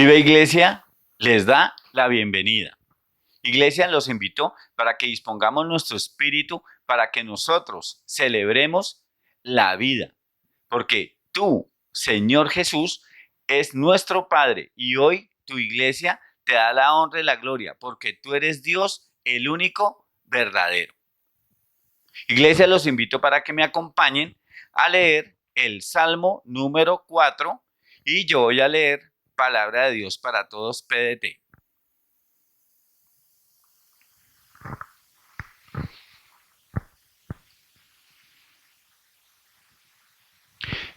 Viva Iglesia les da la bienvenida. Iglesia los invitó para que dispongamos nuestro espíritu para que nosotros celebremos la vida. Porque tú, Señor Jesús, es nuestro Padre y hoy tu iglesia te da la honra y la gloria porque tú eres Dios, el único verdadero. Iglesia, los invito para que me acompañen a leer el Salmo número 4 y yo voy a leer Palabra de Dios para Todos PDT.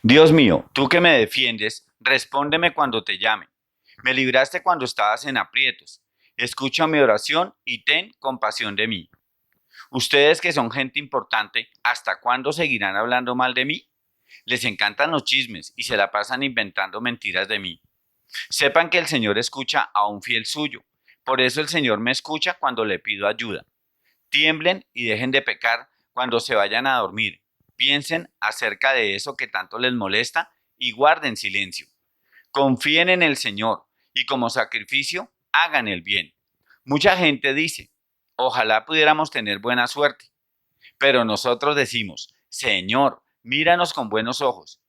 Dios mío, tú que me defiendes, respóndeme cuando te llame. Me libraste cuando estabas en aprietos. Escucha mi oración y ten compasión de mí. Ustedes que son gente importante, ¿hasta cuándo seguirán hablando mal de mí? Les encantan los chismes y se la pasan inventando mentiras de mí. Sepan que el Señor escucha a un fiel suyo. Por eso el Señor me escucha cuando le pido ayuda. Tiemblen y dejen de pecar cuando se vayan a dormir. Piensen acerca de eso que tanto les molesta y guarden silencio. Confíen en el Señor y como sacrificio hagan el bien. Mucha gente dice, ojalá pudiéramos tener buena suerte. Pero nosotros decimos, Señor, míranos con buenos ojos.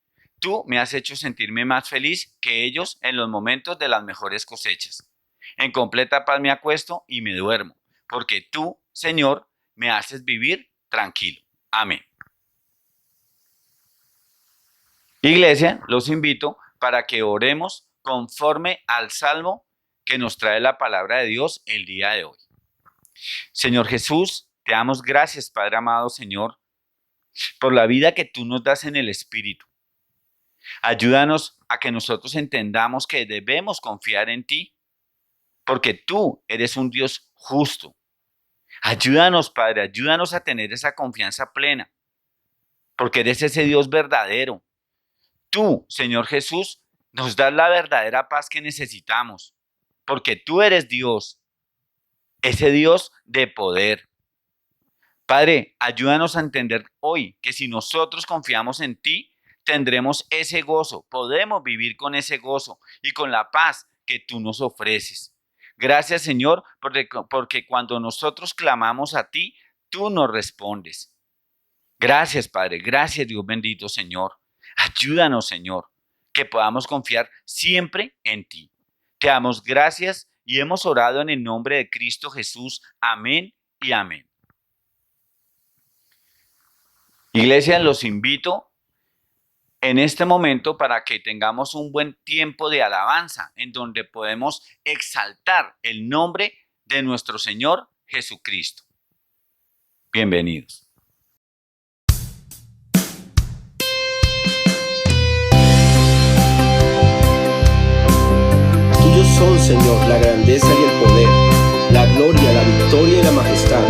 Tú me has hecho sentirme más feliz que ellos en los momentos de las mejores cosechas. En completa paz me acuesto y me duermo, porque tú, Señor, me haces vivir tranquilo. Amén. Iglesia, los invito para que oremos conforme al salmo que nos trae la palabra de Dios el día de hoy. Señor Jesús, te damos gracias, Padre amado Señor, por la vida que tú nos das en el Espíritu. Ayúdanos a que nosotros entendamos que debemos confiar en ti, porque tú eres un Dios justo. Ayúdanos, Padre, ayúdanos a tener esa confianza plena, porque eres ese Dios verdadero. Tú, Señor Jesús, nos das la verdadera paz que necesitamos, porque tú eres Dios, ese Dios de poder. Padre, ayúdanos a entender hoy que si nosotros confiamos en ti, tendremos ese gozo, podemos vivir con ese gozo y con la paz que tú nos ofreces. Gracias, Señor, porque cuando nosotros clamamos a ti, tú nos respondes. Gracias, Padre, gracias, Dios bendito, Señor. Ayúdanos, Señor, que podamos confiar siempre en ti. Te damos gracias y hemos orado en el nombre de Cristo Jesús. Amén y amén. Iglesia, los invito en este momento para que tengamos un buen tiempo de alabanza en donde podemos exaltar el nombre de nuestro Señor Jesucristo. Bienvenidos. Tuyos son, Señor, la grandeza y el poder, la gloria, la victoria y la majestad.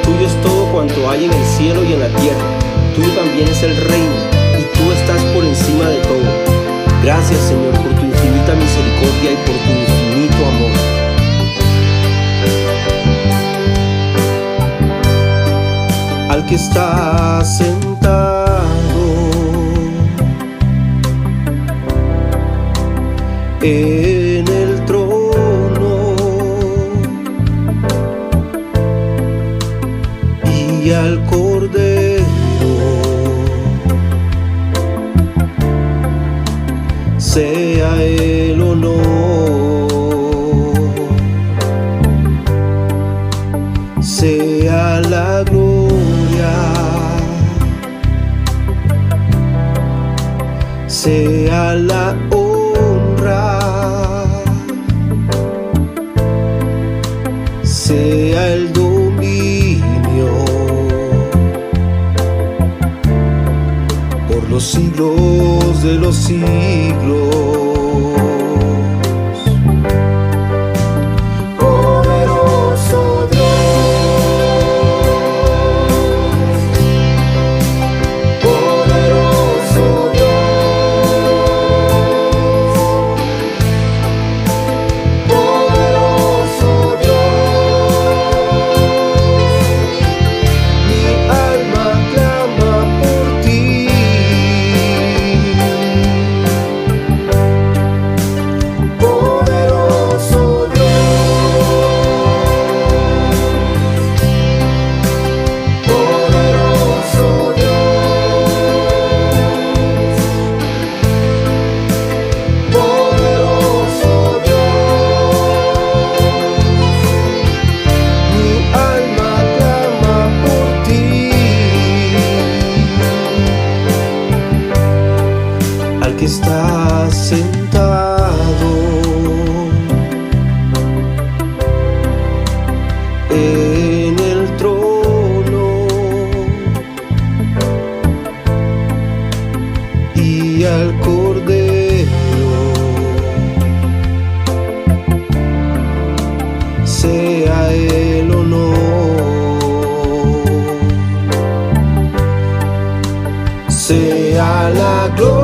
Tuyo es todo cuanto hay en el cielo y en la tierra. Tuyo también es el reino, y tú estás por encima de todo. Gracias, Señor, por tu infinita misericordia y por tu infinito amor. Al que está sentado en el trono y al Cordero sea el honor, sea la gloria, sea la honra, sea el dominio por los siglos de los siglos. Poderoso Dios, poderoso Dios, poderoso Dios, mi alma clama por ti. sea el honor, sea la gloria,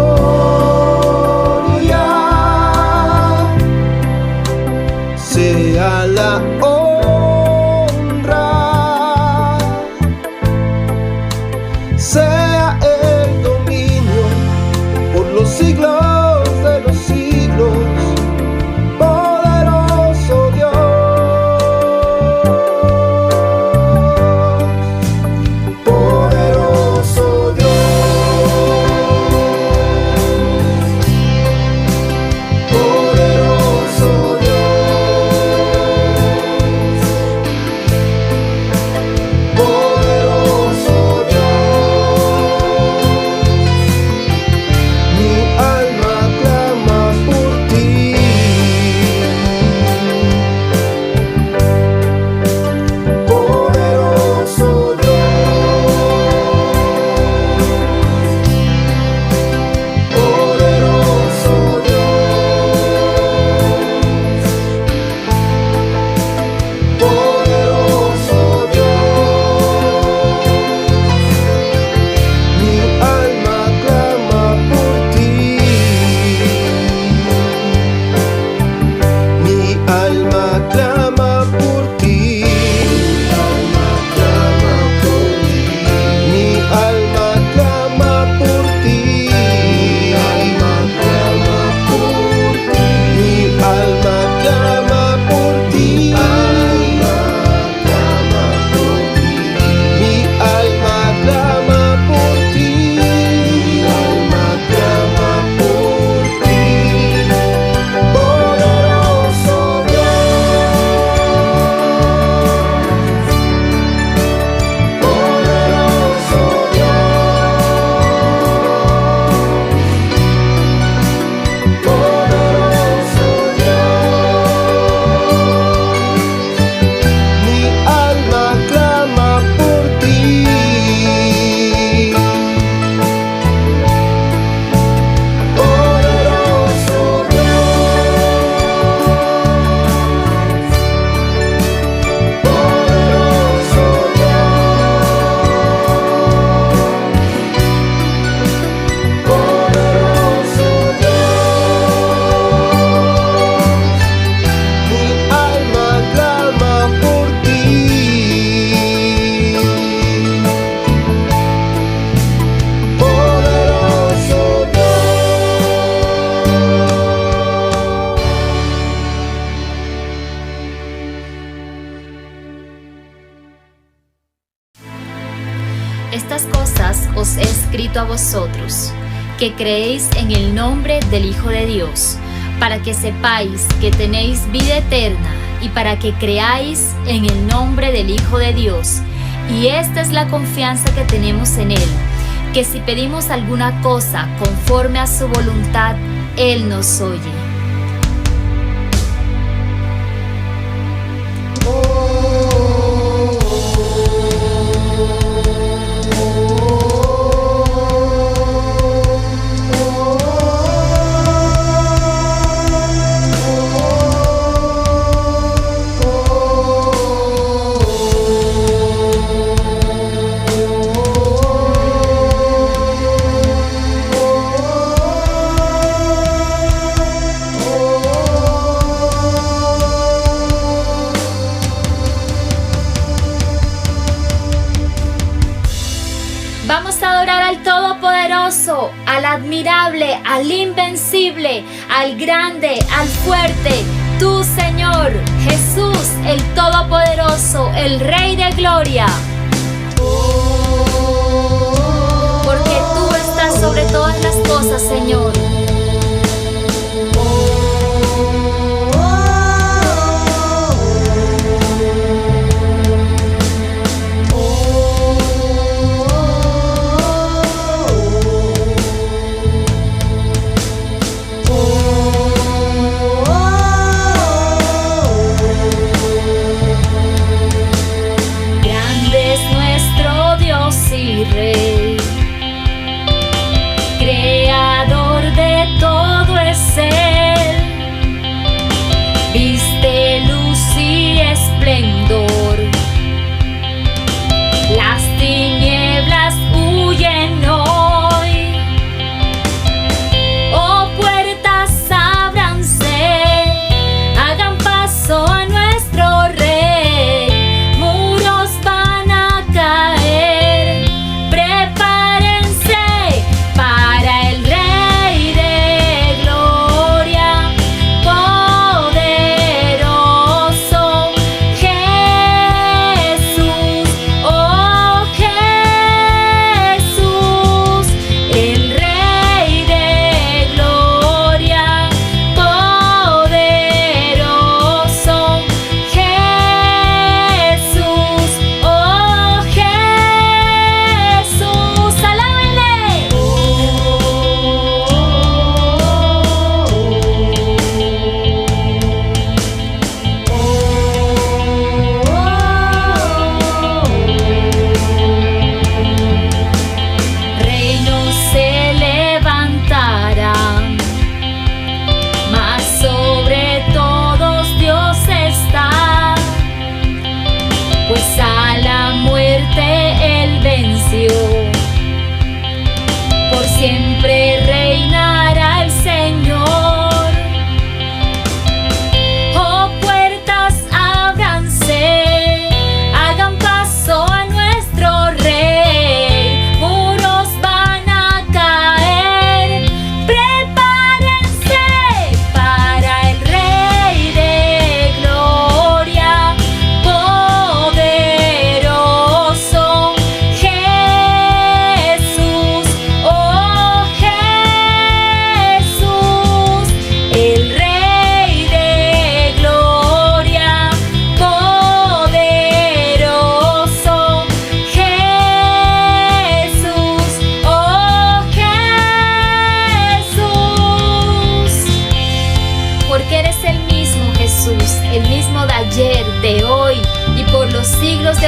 sea la honra, sea el dominio por los siglos de los siglos. Poderoso Dios, poderoso Dios, poderoso Dios, poderoso Dios. Mi alma clama por ti. Poderoso Dios, poderoso Dios, poderoso Dios. Mi alma clama por ti. Mi alma clama por ti. Mi alma clama por ti. Mi alma clama por ti. Mi alma clama por ti. Poderoso mi alma clama por ti. Poderoso mi alma clama por ti. Poderoso Estas cosas os he escrito a vosotros, que creéis en el nombre del Hijo de Dios, para que sepáis que tenéis vida eterna y para que creáis en el nombre del Hijo de Dios. Y esta es la confianza que tenemos en Él, que si pedimos alguna cosa conforme a su voluntad, Él nos oye. Vamos a adorar al Todopoderoso, al admirable, al invencible, al grande, al fuerte, tú, Señor, Jesús, el Todopoderoso, el Rey de Gloria. Porque tú estás sobre todas las cosas, Señor. Rey, creador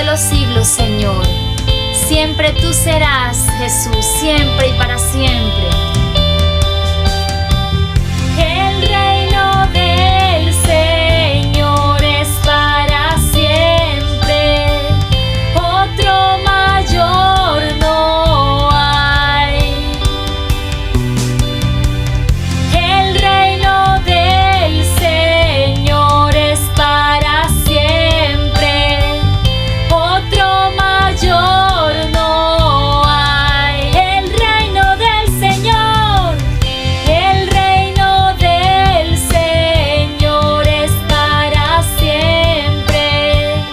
de los siglos, Señor. Siempre tú serás, Jesús, siempre y para siempre. El reino del Señor es para siempre, otro mayor no hay. El reino del Señor es para siempre, otro mayor no hay. El reino del Señor, el reino del Señor es para siempre,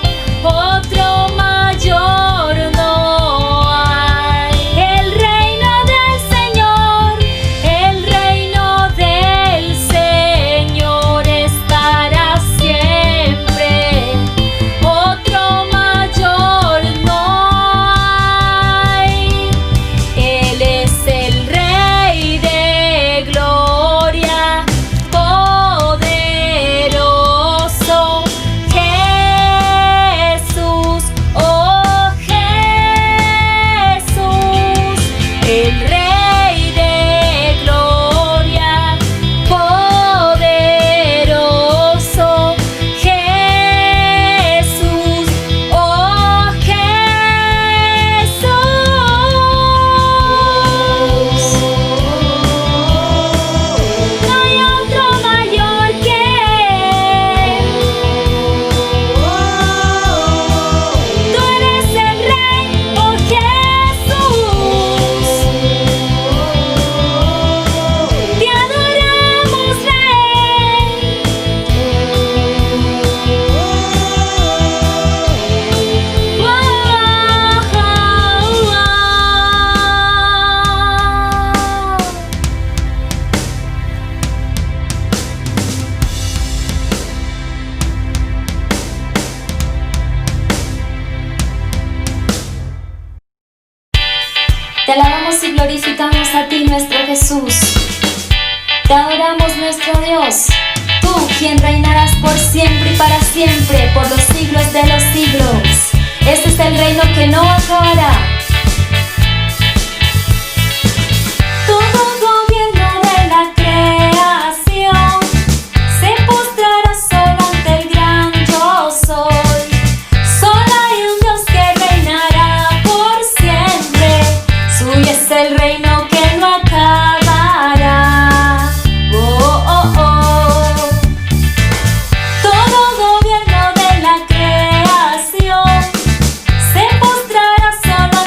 otro mayor no hay. El reino del Señor, el reino del Señor es para siempre, otro mayor no hay. Él es el Rey de gloria, poderoso, Jesús, oh Jesús, el Rey de gloria, poderoso, Jesús, oh Jesús. No hay otro mayor que Él. Tú eres el Rey, oh Jesús. Te adoramos, Rey. Te alabamos y glorificamos a ti, nuestro Jesús. Te adoramos, nuestro Dios. Tú, quien reinarás por siempre y para siempre, por los siglos de los siglos. Este es el reino que no acabará. Todo gobierno de la creación se postrará solo ante el gran yo soy. Solo hay un Dios que reinará por siempre. Suyo es el reino que no acabará. Oh, oh, oh. Todo gobierno de la creación se postrará solo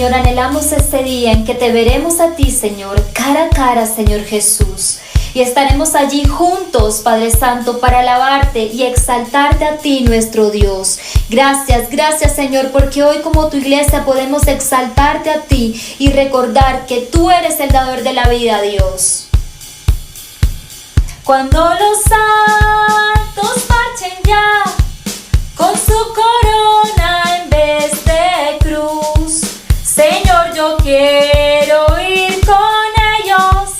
Señor, anhelamos este día en que te veremos a ti, Señor, cara a cara, Señor Jesús. Y estaremos allí juntos, Padre Santo, para alabarte y exaltarte a ti, nuestro Dios. Gracias, gracias, Señor, porque hoy como tu iglesia podemos exaltarte a ti y recordar que tú eres el dador de la vida, Dios. Cuando los santos marchen ya con su corona en vez de cruz, Señor, yo quiero ir con ellos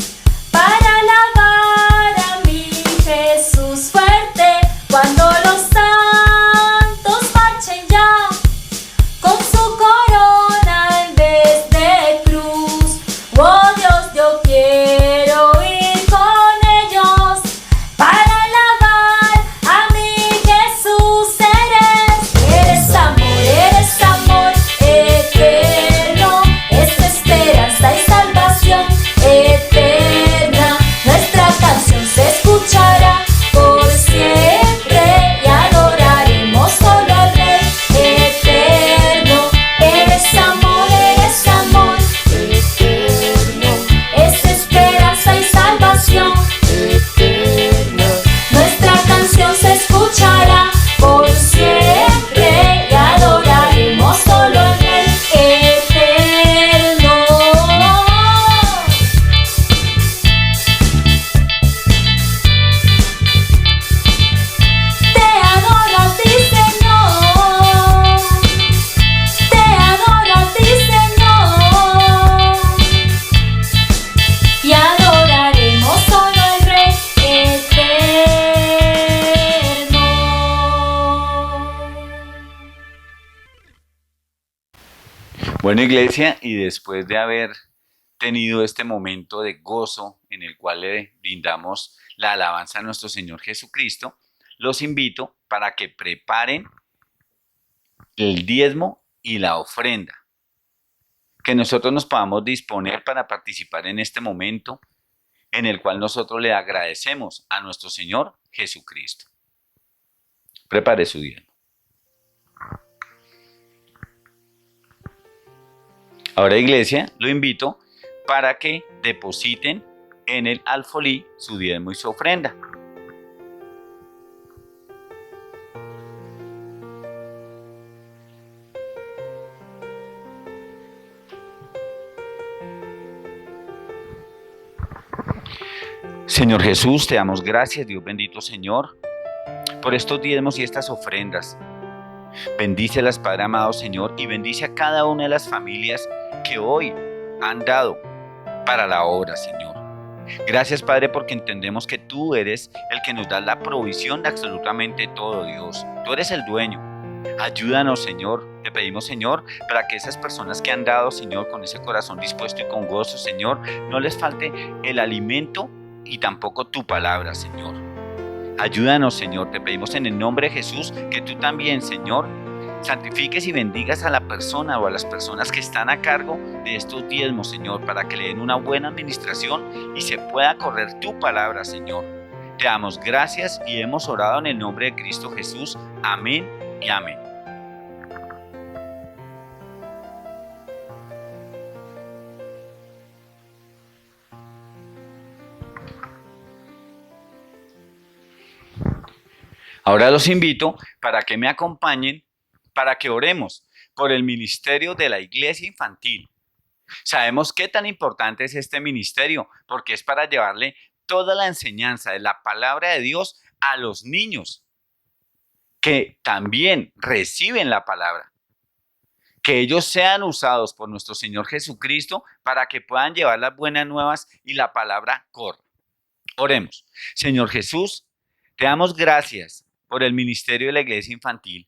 para alabar a mi Jesús fuerte. Cuando los santos marchen ya con su corona en vez de cruz, oh Dios, yo quiero ir con ellos para alabar a mi Jesús. Eres amor eterno, es esperanza y salvación eterna. Nuestra canción se escuchará por siempre y adoraremos solo al Rey eterno. Eres amor eterno, es esperanza y salvación eterna. Nuestra canción se escuchará por siempre y adoraremos solo al Rey eterno. Te adoro a ti, Señor. Te adoro a ti, Señor. Y adoraremos solo al Rey eterno. Bueno, iglesia, y después de haber tenido este momento de gozo en el cual le brindamos la alabanza a nuestro Señor Jesucristo, los invito para que preparen el diezmo y la ofrenda, que nosotros nos podamos disponer para participar en este momento en el cual nosotros le agradecemos a nuestro Señor Jesucristo. Prepare su diezmo. Ahora, iglesia, lo invito para que depositen en el alfolí su diezmo y su ofrenda. Señor Jesús, te damos gracias, Dios bendito Señor, por estos diezmos y estas ofrendas. Bendícelas, Padre amado Señor, y bendice a cada una de las familias que hoy han dado para la obra, Señor. Gracias, Padre, porque entendemos que tú eres el que nos da la provisión de absolutamente todo, Dios. Tú eres el dueño. Ayúdanos, Señor. Te pedimos, Señor, para que esas personas que han dado, Señor, con ese corazón dispuesto y con gozo, Señor, no les falte el alimento y tampoco tu palabra, Señor. Ayúdanos, Señor. Te pedimos en el nombre de Jesús que tú también, Señor, santifiques y bendigas a la persona o a las personas que están a cargo de estos diezmos, Señor, para que le den una buena administración y se pueda correr tu palabra, Señor. Te damos gracias y hemos orado en el nombre de Cristo Jesús. Amén y amén. Ahora los invito para que me acompañen, para que oremos por el ministerio de la iglesia infantil. Sabemos qué tan importante es este ministerio, porque es para llevarle toda la enseñanza de la palabra de Dios a los niños, que también reciben la palabra. Que ellos sean usados por nuestro Señor Jesucristo para que puedan llevar las buenas nuevas y la palabra corra. Oremos. Señor Jesús, te damos gracias por el ministerio de la iglesia infantil.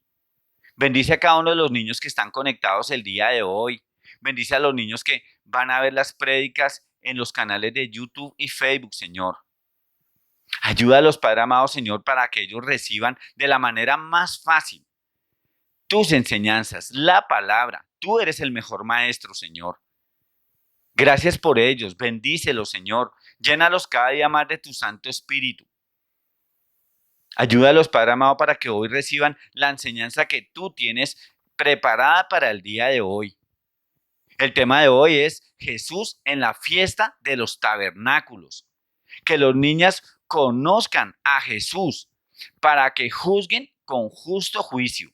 Bendice a cada uno de los niños que están conectados el día de hoy. Bendice a los niños que van a ver las prédicas en los canales de YouTube y Facebook, Señor. Ayúdalos, Padre amado, Señor, para que ellos reciban de la manera más fácil tus enseñanzas, la palabra. Tú eres el mejor maestro, Señor. Gracias por ellos. Bendícelos, Señor. Llénalos cada día más de tu Santo Espíritu. Ayúdalos, Padre amado, para que hoy reciban la enseñanza que tú tienes preparada para el día de hoy. El tema de hoy es Jesús en la fiesta de los tabernáculos. Que los niños conozcan a Jesús para que juzguen con justo juicio.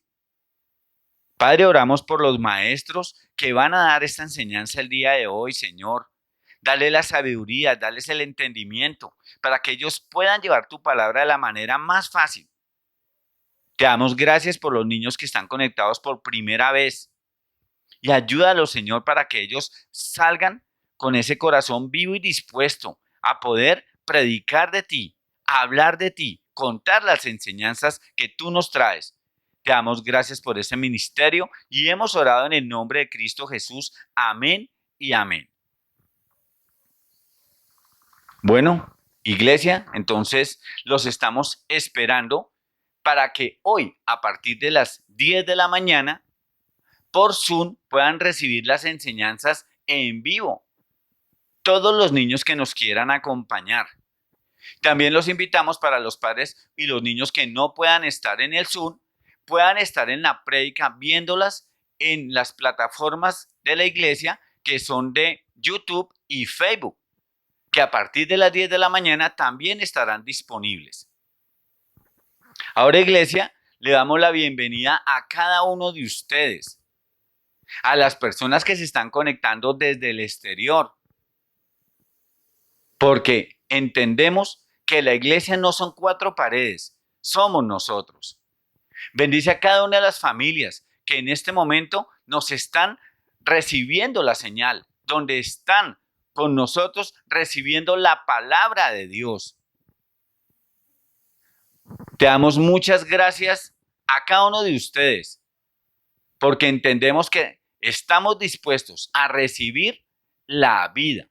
Padre, oramos por los maestros que van a dar esta enseñanza el día de hoy, Señor. Dale la sabiduría, dales el entendimiento para que ellos puedan llevar tu palabra de la manera más fácil. Te damos gracias por los niños que están conectados por primera vez y ayúdalos, Señor, para que ellos salgan con ese corazón vivo y dispuesto a poder predicar de ti, a hablar de ti, contar las enseñanzas que tú nos traes. Te damos gracias por ese ministerio y hemos orado en el nombre de Cristo Jesús. Amén y amén. Bueno, iglesia, entonces los estamos esperando para que hoy, a partir de las 10 de la mañana, por Zoom puedan recibir las enseñanzas en vivo. Todos los niños que nos quieran acompañar. También los invitamos para los padres y los niños que no puedan estar en el Zoom, puedan estar en la prédica viéndolas en las plataformas de la iglesia que son de YouTube y Facebook, que a partir de las 10 de la mañana también estarán disponibles. Ahora, iglesia, le damos la bienvenida a cada uno de ustedes, a las personas que se están conectando desde el exterior, porque entendemos que la iglesia no son 4 paredes, somos nosotros. Bendice a cada una de las familias que en este momento nos están recibiendo la señal, donde están con nosotros recibiendo la palabra de Dios. Te damos muchas gracias a cada uno de ustedes, porque entendemos que estamos dispuestos a recibir la vida.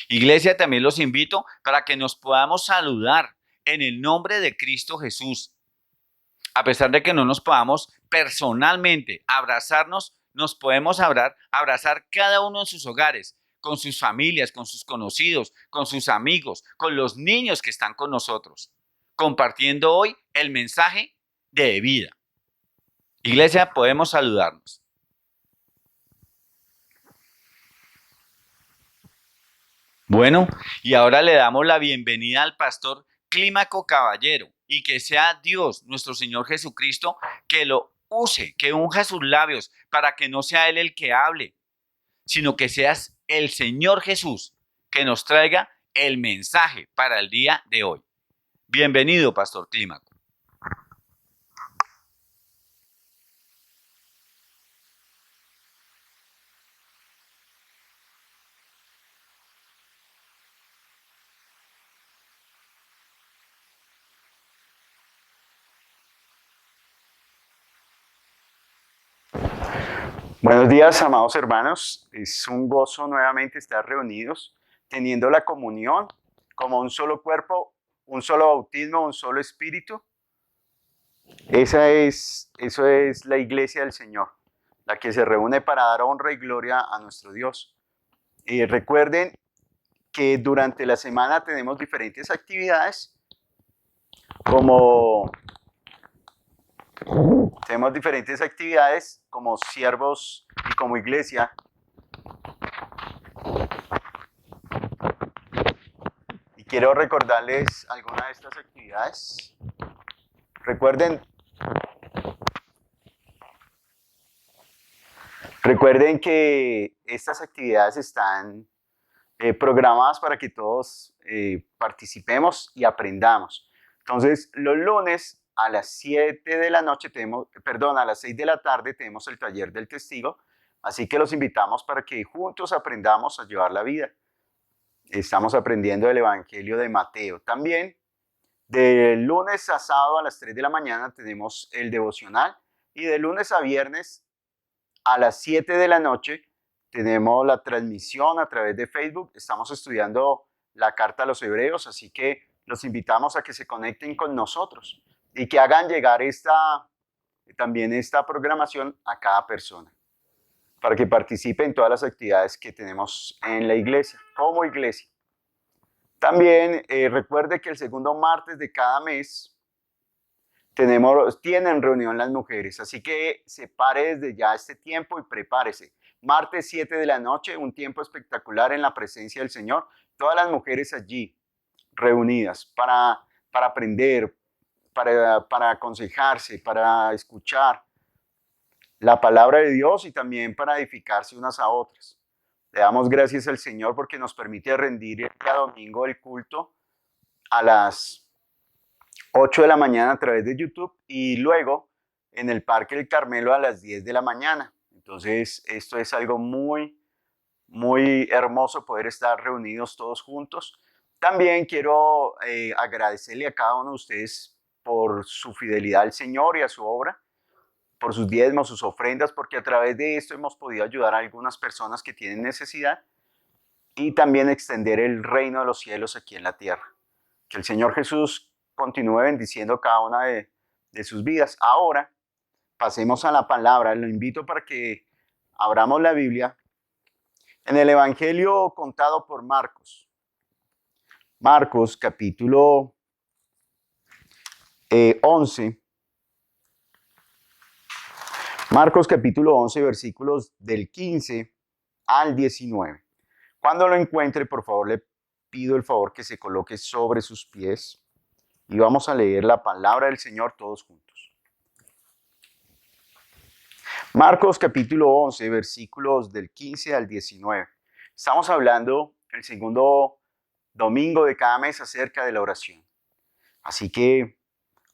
Iglesia, también los invito para que nos podamos saludar en el nombre de Cristo Jesús. A pesar de que no nos podamos personalmente abrazarnos, nos podemos abrazar cada uno en sus hogares, con sus familias, con sus conocidos, con sus amigos, con los niños que están con nosotros, compartiendo hoy el mensaje de vida. Iglesia, podemos saludarnos. Bueno, y ahora le damos la bienvenida al pastor Clímaco Caballero y que sea Dios, nuestro Señor Jesucristo, que lo use, que unja sus labios para que no sea Él el que hable, sino que seas el Señor Jesús que nos traiga el mensaje para el día de hoy. Bienvenido, pastor Clímaco. Buenos días, amados hermanos. Es un gozo nuevamente estar reunidos, teniendo la comunión como un solo cuerpo, un solo bautismo, un solo espíritu. Eso es la iglesia del Señor, la que se reúne para dar honra y gloria a nuestro Dios. Recuerden que durante la semana tenemos diferentes actividades, como siervos y como iglesia. Y quiero recordarles algunas de estas actividades. Recuerden que estas actividades están programadas para que todos participemos y aprendamos. Entonces, los lunes a las 7 de la noche a las 6 de la tarde tenemos el taller del testigo, así que los invitamos para que juntos aprendamos a llevar la vida. Estamos aprendiendo el Evangelio de Mateo. También, de lunes a sábado a las 3 de la mañana tenemos el devocional y de lunes a viernes a las 7 de la noche tenemos la transmisión a través de Facebook. Estamos estudiando la carta a los Hebreos, así que los invitamos a que se conecten con nosotros y que hagan llegar también esta programación a cada persona para que participe en todas las actividades que tenemos en la iglesia, como iglesia. También recuerde que el segundo martes de cada mes tienen reunión las mujeres, así que separe desde ya este tiempo y prepárese. Martes 7 de la noche, un tiempo espectacular en la presencia del Señor. Todas las mujeres allí reunidas para aprender, para aconsejarse, para escuchar la palabra de Dios y también para edificarse unas a otras. Le damos gracias al Señor porque nos permite rendir el día domingo el culto a las 8 de la mañana a través de YouTube y luego en el Parque del Carmelo a las 10 de la mañana. Entonces, esto es algo muy, muy hermoso poder estar reunidos todos juntos. También quiero agradecerle a cada uno de ustedes por su fidelidad al Señor y a su obra, por sus diezmos, sus ofrendas, porque a través de esto hemos podido ayudar a algunas personas que tienen necesidad y también extender el reino de los cielos aquí en la tierra. Que el Señor Jesús continúe bendiciendo cada una de sus vidas. Ahora, pasemos a la palabra. Lo invito para que abramos la Biblia en el Evangelio contado por Marcos. Marcos capítulo 11. Marcos capítulo 11, versículos del 15 al 19. Cuando lo encuentre, por favor, le pido el favor que se coloque sobre sus pies y vamos a leer la palabra del Señor todos juntos. Marcos capítulo 11, versículos del 15 al 19. Estamos hablando el segundo domingo de cada mes acerca de la oración. Así que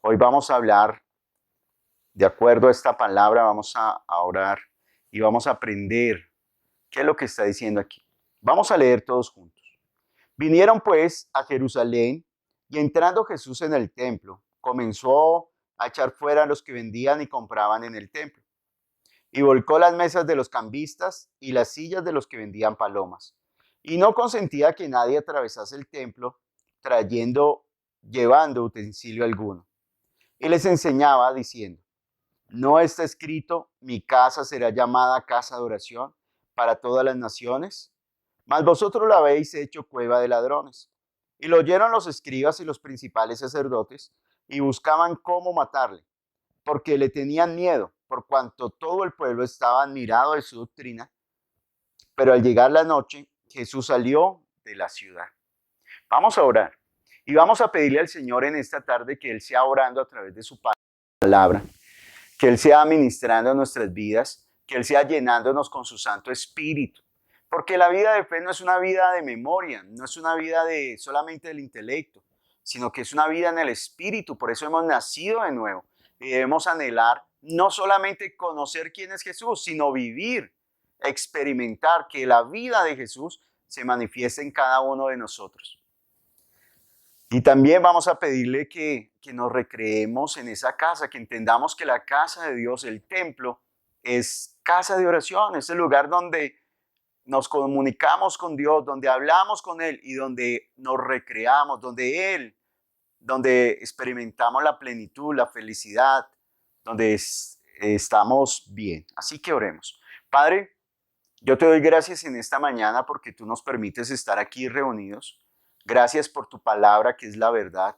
hoy vamos a hablar, de acuerdo a esta palabra, vamos a orar y vamos a aprender qué es lo que está diciendo aquí. Vamos a leer todos juntos. Vinieron pues a Jerusalén y entrando Jesús en el templo, comenzó a echar fuera a los que vendían y compraban en el templo. Y volcó las mesas de los cambistas y las sillas de los que vendían palomas. Y no consentía que nadie atravesase el templo llevando utensilio alguno. Y les enseñaba diciendo, ¿no está escrito, mi casa será llamada casa de oración para todas las naciones? Mas vosotros la habéis hecho cueva de ladrones. Y lo oyeron los escribas y los principales sacerdotes y buscaban cómo matarle, porque le tenían miedo, por cuanto todo el pueblo estaba admirado de su doctrina. Pero al llegar la noche, Jesús salió de la ciudad. Vamos a orar y vamos a pedirle al Señor en esta tarde que Él sea orando a través de su palabra, que Él sea ministrando nuestras vidas, que Él sea llenándonos con su Santo Espíritu. Porque la vida de fe no es una vida de memoria, no es una vida solamente del intelecto, sino que es una vida en el Espíritu. Por eso hemos nacido de nuevo y debemos anhelar no solamente conocer quién es Jesús, sino vivir, experimentar que la vida de Jesús se manifieste en cada uno de nosotros. Y también vamos a pedirle que nos recreemos en esa casa, que entendamos que la casa de Dios, el templo, es casa de oración, es el lugar donde nos comunicamos con Dios, donde hablamos con Él y donde nos recreamos, donde experimentamos la plenitud, la felicidad, donde estamos bien. Así que oremos. Padre, yo te doy gracias en esta mañana porque tú nos permites estar aquí reunidos. Gracias por tu palabra que es la verdad.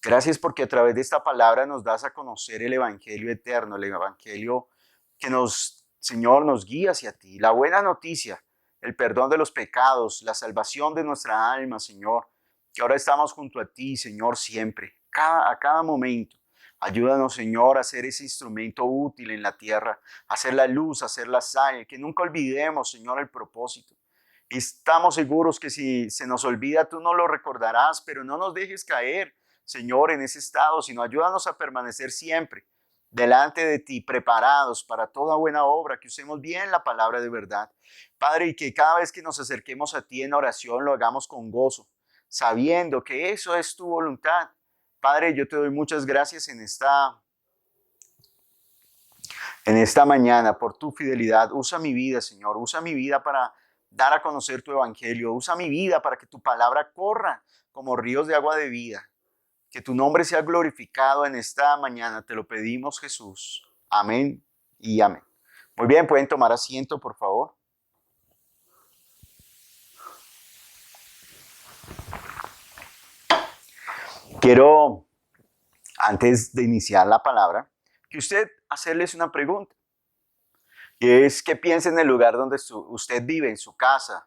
Gracias porque a través de esta palabra nos das a conocer el evangelio eterno, el evangelio que Señor, nos guía hacia ti. La buena noticia, el perdón de los pecados, la salvación de nuestra alma, Señor. Que ahora estamos junto a ti, Señor, siempre, a cada momento. Ayúdanos, Señor, a ser ese instrumento útil en la tierra, a hacer la luz, a hacer la sal, que nunca olvidemos, Señor, el propósito. Y estamos seguros que si se nos olvida, tú no lo recordarás, pero no nos dejes caer, Señor, en ese estado, sino ayúdanos a permanecer siempre delante de ti, preparados para toda buena obra, que usemos bien la palabra de verdad. Padre, y que cada vez que nos acerquemos a ti en oración, lo hagamos con gozo, sabiendo que eso es tu voluntad. Padre, yo te doy muchas gracias en esta mañana por tu fidelidad. Usa mi vida, Señor, usa mi vida para dar a conocer tu evangelio. Usa mi vida para que tu palabra corra como ríos de agua de vida. Que tu nombre sea glorificado en esta mañana. Te lo pedimos, Jesús. Amén y amén. Muy bien, pueden tomar asiento, por favor. Quiero, antes de iniciar la palabra, que usted hacerles una pregunta. Y es que piense en el lugar donde usted vive, en su casa.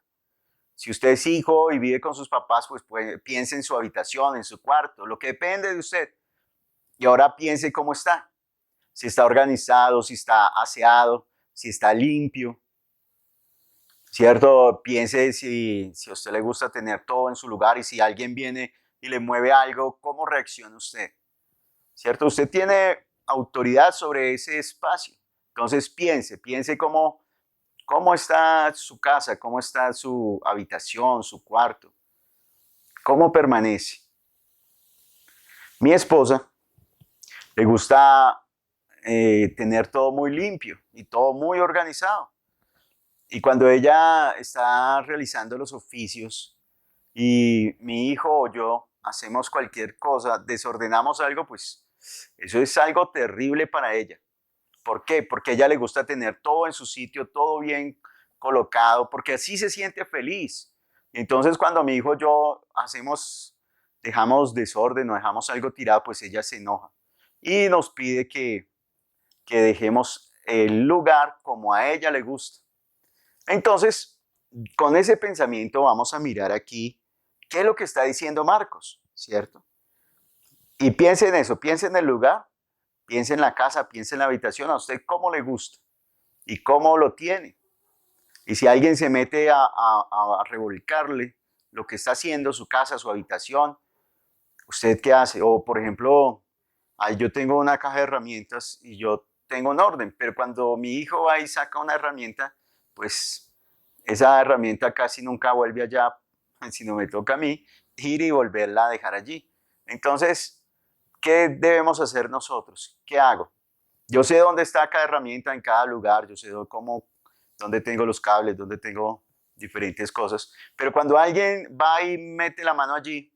Si usted es hijo y vive con sus papás, pues piense en su habitación, en su cuarto, lo que depende de usted. Y ahora piense cómo está. Si está organizado, si está aseado, si está limpio. ¿Cierto? Piense si a usted le gusta tener todo en su lugar y si alguien viene y le mueve algo, ¿cómo reacciona usted? ¿Cierto? Usted tiene autoridad sobre ese espacio. Entonces piense cómo está su casa, cómo está su habitación, su cuarto, cómo permanece. Mi esposa le gusta tener todo muy limpio y todo muy organizado. Y cuando ella está realizando los oficios y mi hijo o yo hacemos cualquier cosa, desordenamos algo, pues eso es algo terrible para ella. ¿Por qué? Porque a ella le gusta tener todo en su sitio, todo bien colocado, porque así se siente feliz. Entonces cuando mi hijo y yo dejamos desorden o dejamos algo tirado, pues ella se enoja y nos pide que dejemos el lugar como a ella le gusta. Entonces, con ese pensamiento vamos a mirar aquí qué es lo que está diciendo Marcos, ¿cierto? Y piense en eso, piense en el lugar, piense en la casa, piense en la habitación, a usted cómo le gusta y cómo lo tiene. Y si alguien se mete a revolcarle lo que está haciendo, su casa, su habitación, ¿usted qué hace? O por ejemplo, yo tengo una caja de herramientas y yo tengo un orden, pero cuando mi hijo va y saca una herramienta, pues esa herramienta casi nunca vuelve allá, sino me toca a mí ir y volverla a dejar allí. Entonces, ¿qué debemos hacer nosotros? ¿Qué hago? Yo sé dónde está cada herramienta en cada lugar, yo sé dónde tengo los cables, dónde tengo diferentes cosas, pero cuando alguien va y mete la mano allí,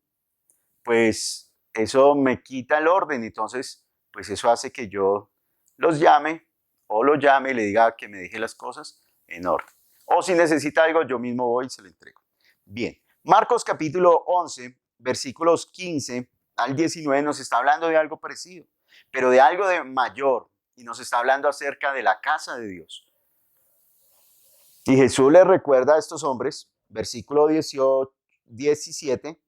pues eso me quita el orden, entonces pues eso hace que yo los llame o lo llame y le diga que me deje las cosas en orden. O si necesita algo, yo mismo voy y se lo entrego. Bien, Marcos capítulo 11, versículos 15 al 19 nos está hablando de algo parecido, pero de algo de mayor, y nos está hablando acerca de la casa de Dios. Y Jesús les recuerda a estos hombres, versículo 18, 17,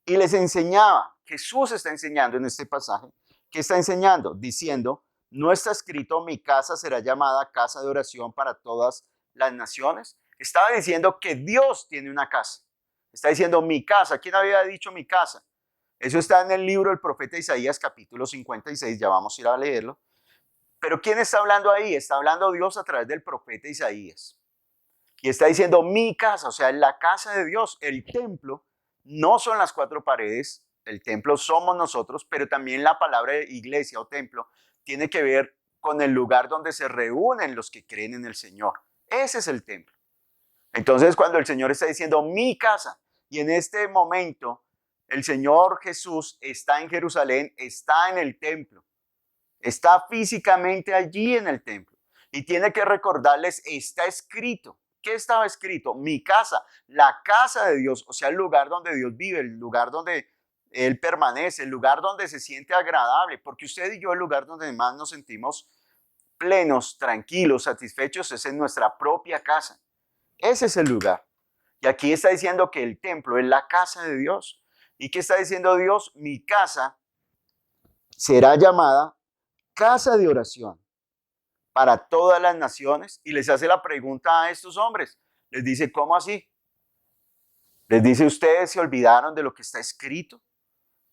y les enseñaba. Jesús está enseñando en este pasaje. ¿Qué está enseñando? Diciendo, ¿no está escrito mi casa será llamada casa de oración para todas las naciones? Estaba diciendo que Dios tiene una casa. Está diciendo mi casa. ¿Quién había dicho mi casa? Eso está en el libro del profeta Isaías, capítulo 56. Ya vamos a ir a leerlo. Pero ¿quién está hablando ahí? Está hablando Dios a través del profeta Isaías. Y está diciendo mi casa, o sea, la casa de Dios, el templo. No son las cuatro paredes, el templo somos nosotros, pero también la palabra de iglesia o templo tiene que ver con el lugar donde se reúnen los que creen en el Señor. Ese es el templo. Entonces, cuando el Señor está diciendo mi casa, y en este momento el Señor Jesús está en Jerusalén, está en el templo, está físicamente allí en el templo, y tiene que recordarles, está escrito. ¿Qué estaba escrito? Mi casa, la casa de Dios, o sea, el lugar donde Dios vive, el lugar donde Él permanece, el lugar donde se siente agradable, porque usted y yo el lugar donde más nos sentimos plenos, tranquilos, satisfechos es en nuestra propia casa. Ese es el lugar. Y aquí está diciendo que el templo es la casa de Dios. ¿Y qué está diciendo Dios? Mi casa será llamada casa de oración para todas las naciones, y les hace la pregunta a estos hombres. Les dice, ¿cómo así? Les dice, ¿ustedes se olvidaron de lo que está escrito?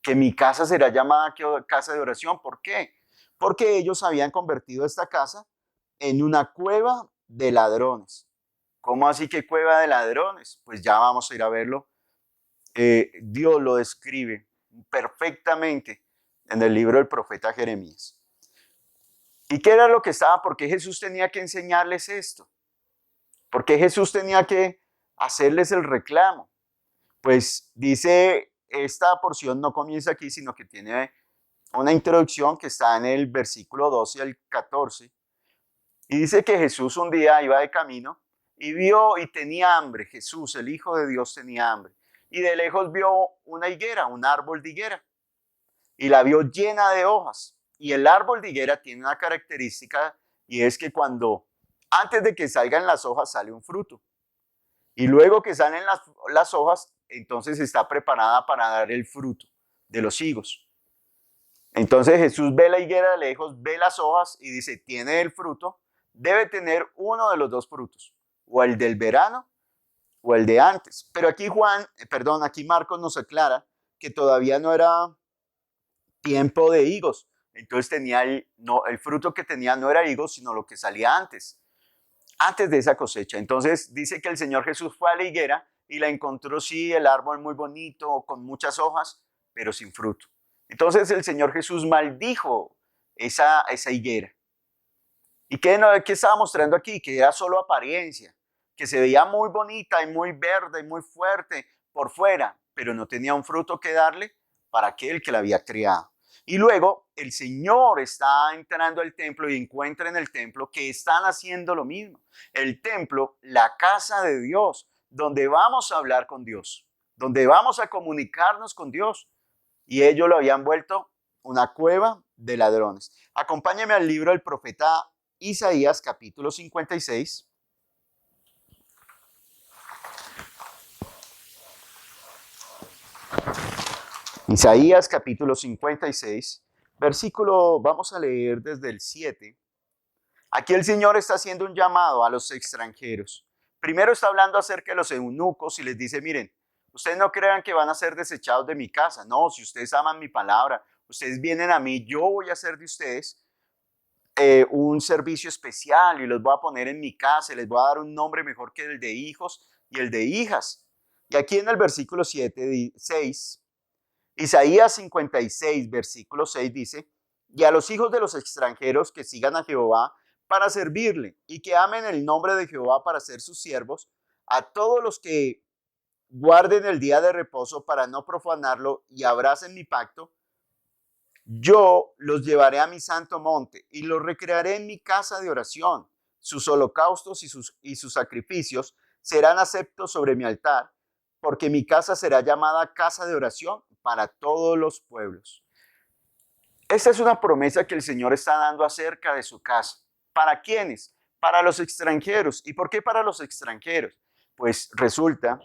Que mi casa será llamada casa de oración. ¿Por qué? Porque ellos habían convertido esta casa en una cueva de ladrones. ¿Cómo así que cueva de ladrones? Pues ya vamos a ir a verlo. Dios lo describe perfectamente en el libro del profeta Jeremías. ¿Y qué era lo que estaba? ¿Por qué Jesús tenía que enseñarles esto? ¿Por qué Jesús tenía que hacerles el reclamo? Pues dice, esta porción no comienza aquí, sino que tiene una introducción que está en el versículo 12 al 14. Y dice que Jesús un día iba de camino y vio y tenía hambre. Jesús, el Hijo de Dios, tenía hambre. Y de lejos vio una higuera, un árbol de higuera. Y la vio llena de hojas. Y el árbol de higuera tiene una característica, y es que cuando Antes de que salgan las hojas sale un fruto. Y luego que salen las hojas, entonces está preparada para dar el fruto de los higos. Entonces Jesús ve la higuera de lejos, ve las hojas y dice, tiene el fruto, debe tener uno de los dos frutos, o el del verano o el de antes. Pero aquí aquí Marcos nos aclara que todavía no era tiempo de higos. Entonces el fruto que tenía no era higos, sino lo que salía antes de esa cosecha. Entonces dice que el Señor Jesús fue a la higuera y la encontró, sí, el árbol muy bonito, con muchas hojas, pero sin fruto. Entonces el Señor Jesús maldijo esa higuera. ¿Y qué estaba mostrando aquí? Que era solo apariencia, que se veía muy bonita y muy verde y muy fuerte por fuera, pero no tenía un fruto que darle para aquel que la había criado. Y luego el Señor está entrando al templo y encuentra en el templo que están haciendo lo mismo. El templo, la casa de Dios, donde vamos a hablar con Dios, donde vamos a comunicarnos con Dios. Y ellos lo habían vuelto una cueva de ladrones. Acompáñame al libro del profeta Isaías, capítulo 56. Isaías, capítulo 56, versículo, vamos a leer desde el 7. Aquí el Señor está haciendo un llamado a los extranjeros. Primero está hablando acerca de los eunucos y les dice, miren, ustedes no crean que van a ser desechados de mi casa. No, si ustedes aman mi palabra, ustedes vienen a mí, yo voy a hacer de ustedes un servicio especial y los voy a poner en mi casa y les voy a dar un nombre mejor que el de hijos y el de hijas. Y aquí en el versículo 6, Isaías 56, versículo 6 dice, y a los hijos de los extranjeros que sigan a Jehová para servirle y que amen el nombre de Jehová para ser sus siervos, a todos los que guarden el día de reposo para no profanarlo y abracen mi pacto, yo los llevaré a mi santo monte y los recrearé en mi casa de oración. Sus holocaustos y sus sacrificios serán aceptos sobre mi altar, porque mi casa será llamada casa de oración para todos los pueblos. Esta es una promesa que el Señor está dando acerca de su casa. ¿Para quiénes? Para los extranjeros. ¿Y por qué para los extranjeros? Pues resulta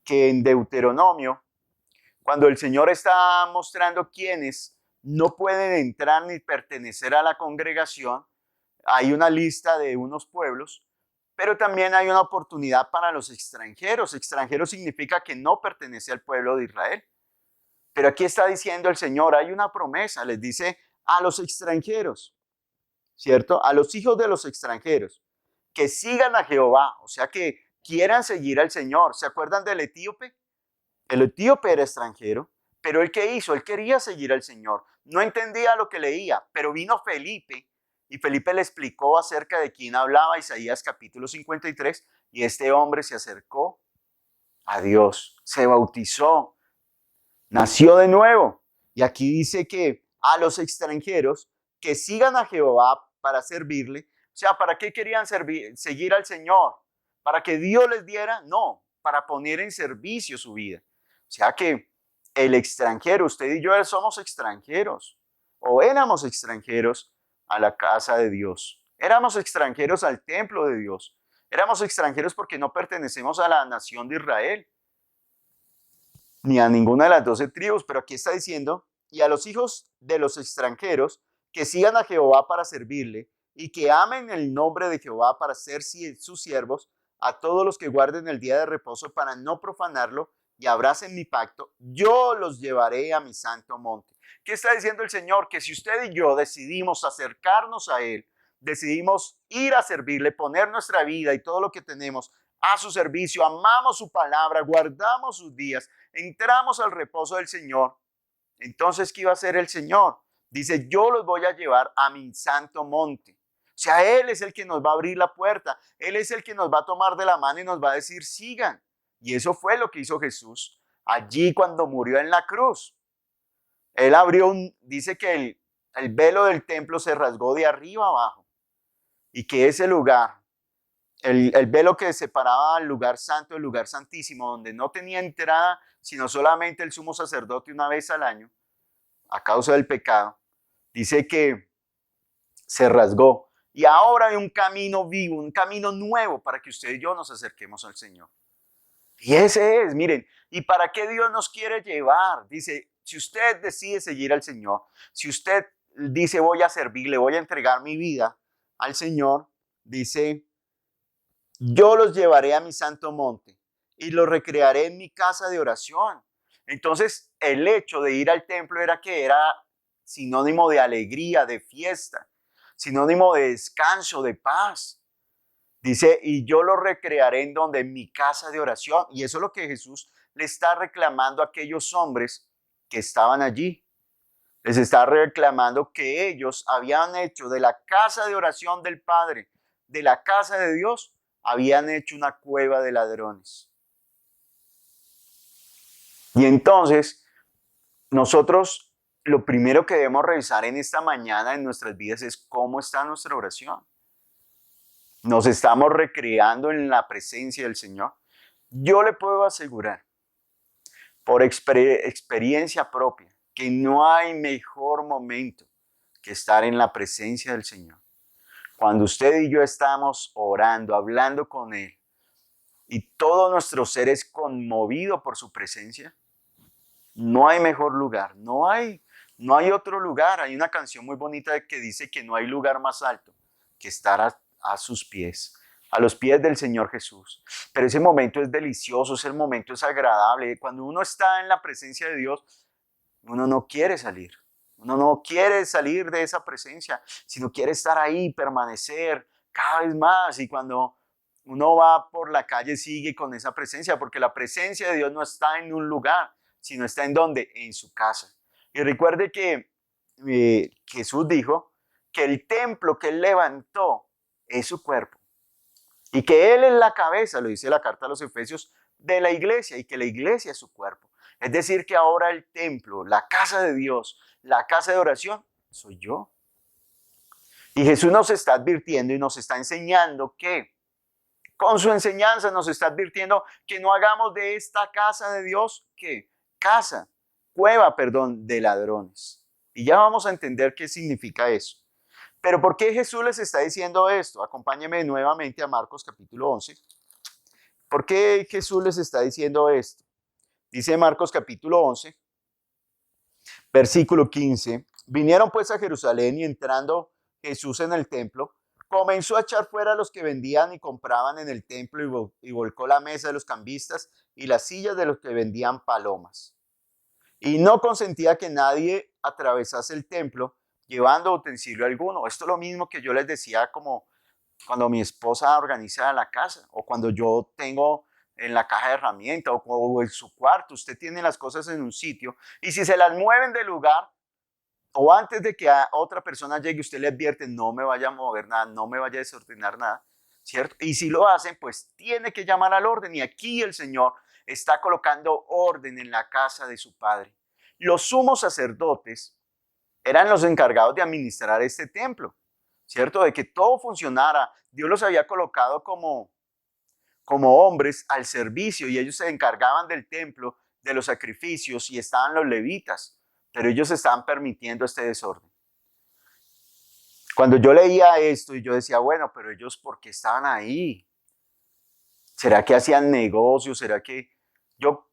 que en Deuteronomio, cuando el Señor está mostrando quiénes no pueden entrar ni pertenecer a la congregación, hay una lista de unos pueblos, pero también hay una oportunidad para los extranjeros. Extranjero significa que no pertenece al pueblo de Israel. Pero aquí está diciendo el Señor, hay una promesa, les dice a los extranjeros, ¿cierto? A los hijos de los extranjeros, que sigan a Jehová, o sea, que quieran seguir al Señor. ¿Se acuerdan del etíope? El etíope era extranjero, pero ¿él qué hizo? Él quería seguir al Señor. No entendía lo que leía, pero vino Felipe y Felipe le explicó acerca de quién hablaba, Isaías capítulo 53, y este hombre se acercó a Dios, se bautizó, nació de nuevo. Y aquí dice que a los extranjeros que sigan a Jehová para servirle, o sea, ¿para qué querían seguir al Señor? ¿Para que Dios les diera? No, para poner en servicio su vida. O sea que el extranjero, usted y yo somos extranjeros, o éramos extranjeros a la casa de Dios. Éramos extranjeros al templo de Dios. Éramos extranjeros porque no pertenecemos a la nación de Israel, ni a ninguna de las 12 tribus, pero aquí está diciendo, y a los hijos de los extranjeros que sigan a Jehová para servirle y que amen el nombre de Jehová para ser sus siervos, a todos los que guarden el día de reposo para no profanarlo y abracen mi pacto, yo los llevaré a mi santo monte. ¿Qué está diciendo el Señor? Que si usted y yo decidimos acercarnos a Él, decidimos ir a servirle, poner nuestra vida y todo lo que tenemos a su servicio, amamos su palabra, guardamos sus días, entramos al reposo del Señor, entonces, ¿qué iba a hacer el Señor? Dice, yo los voy a llevar a mi santo monte. O sea, Él es el que nos va a abrir la puerta, Él es el que nos va a tomar de la mano y nos va a decir, sigan. Y eso fue lo que hizo Jesús allí cuando murió en la cruz. Él abrió dice que el velo del templo se rasgó de arriba abajo y que ese lugar, el velo que separaba al lugar santo del lugar santísimo, donde no tenía entrada, sino solamente el sumo sacerdote una vez al año, a causa del pecado, dice que se rasgó. Y ahora hay un camino vivo, un camino nuevo para que usted y yo nos acerquemos al Señor. Y ese es, miren, ¿y para qué Dios nos quiere llevar? Dice, si usted decide seguir al Señor, si usted dice voy a servirle, voy a entregar mi vida al Señor, dice, yo los llevaré a mi santo monte y los recrearé en mi casa de oración. Entonces, el hecho de ir al templo era sinónimo de alegría, de fiesta, sinónimo de descanso, de paz. Dice, y yo lo recrearé en mi casa de oración. Y eso es lo que Jesús le está reclamando a aquellos hombres que estaban allí. Les está reclamando que ellos habían hecho de la casa de oración del Padre, de la casa de Dios, habían hecho una cueva de ladrones. Y entonces, nosotros lo primero que debemos revisar en esta mañana en nuestras vidas es cómo está nuestra oración. Nos estamos recreando en la presencia del Señor. Yo le puedo asegurar, por experiencia propia, que no hay mejor momento que estar en la presencia del Señor. Cuando usted y yo estamos orando, hablando con Él, y todo nuestro ser es conmovido por su presencia, no hay mejor lugar, no hay otro lugar. Hay una canción muy bonita que dice que no hay lugar más alto que estar a sus pies, a los pies del Señor Jesús. Pero ese momento es delicioso, ese momento es agradable. Cuando uno está en la presencia de Dios, uno no quiere salir. Uno no quiere salir de esa presencia, sino quiere estar ahí, permanecer cada vez más. Y cuando uno va por la calle, sigue con esa presencia, porque la presencia de Dios no está en un lugar, sino está en ¿dónde? En su casa. Y recuerde que Jesús dijo que el templo que Él levantó es su cuerpo. Y que Él es la cabeza, lo dice la carta a los Efesios, de la iglesia, y que la iglesia es su cuerpo. Es decir, que ahora el templo, la casa de Dios, la casa de oración, soy yo. Y Jesús nos está advirtiendo y nos está enseñando que, con su enseñanza nos está advirtiendo que no hagamos de esta casa de Dios, ¿qué? Cueva, de ladrones. Y ya vamos a entender qué significa eso. Pero ¿por qué Jesús les está diciendo esto? Acompáñenme nuevamente a Marcos capítulo 11. ¿Por qué Jesús les está diciendo esto? Dice Marcos capítulo 11, versículo 15. Vinieron pues a Jerusalén y entrando Jesús en el templo, comenzó a echar fuera a los que vendían y compraban en el templo y volcó la mesa de los cambistas y las sillas de los que vendían palomas. Y no consentía que nadie atravesase el templo llevando utensilio alguno. Esto es lo mismo que yo les decía como cuando mi esposa organiza la casa o cuando yo tengo en la caja de herramientas o en su cuarto. Usted tiene las cosas en un sitio y si se las mueven del lugar o antes de que otra persona llegue, usted le advierte, no me vaya a mover nada, no me vaya a desordenar nada, ¿cierto? Y si lo hacen, pues tiene que llamar al orden. Y aquí el Señor está colocando orden en la casa de su Padre. Los sumos sacerdotes eran los encargados de administrar este templo, ¿cierto? De que todo funcionara. Dios los había colocado como hombres al servicio y ellos se encargaban del templo, de los sacrificios y estaban los levitas, pero ellos estaban permitiendo este desorden. Cuando yo leía esto y yo decía, bueno, pero ellos ¿por qué estaban ahí? ¿Será que hacían negocios? ¿Será que...?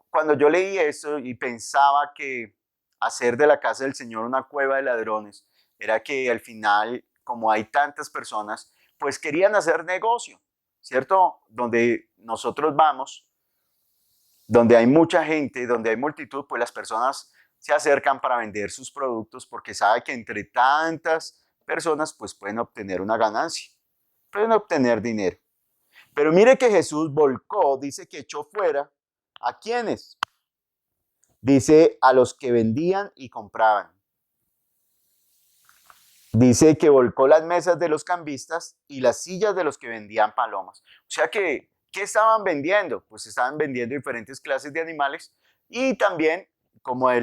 Cuando yo leí esto y pensaba que hacer de la casa del Señor una cueva de ladrones, era que al final, como hay tantas personas, pues querían hacer negocio, ¿cierto? Donde nosotros vamos, donde hay mucha gente, donde hay multitud, pues las personas se acercan para vender sus productos porque saben que entre tantas personas pues pueden obtener una ganancia, pueden obtener dinero. Pero mire que Jesús volcó, dice que echó fuera, ¿a quiénes? Dice a los que vendían y compraban. Dice que volcó las mesas de los cambistas y las sillas de los que vendían palomas. O sea que, ¿qué estaban vendiendo? Pues estaban vendiendo diferentes clases de animales y también, como en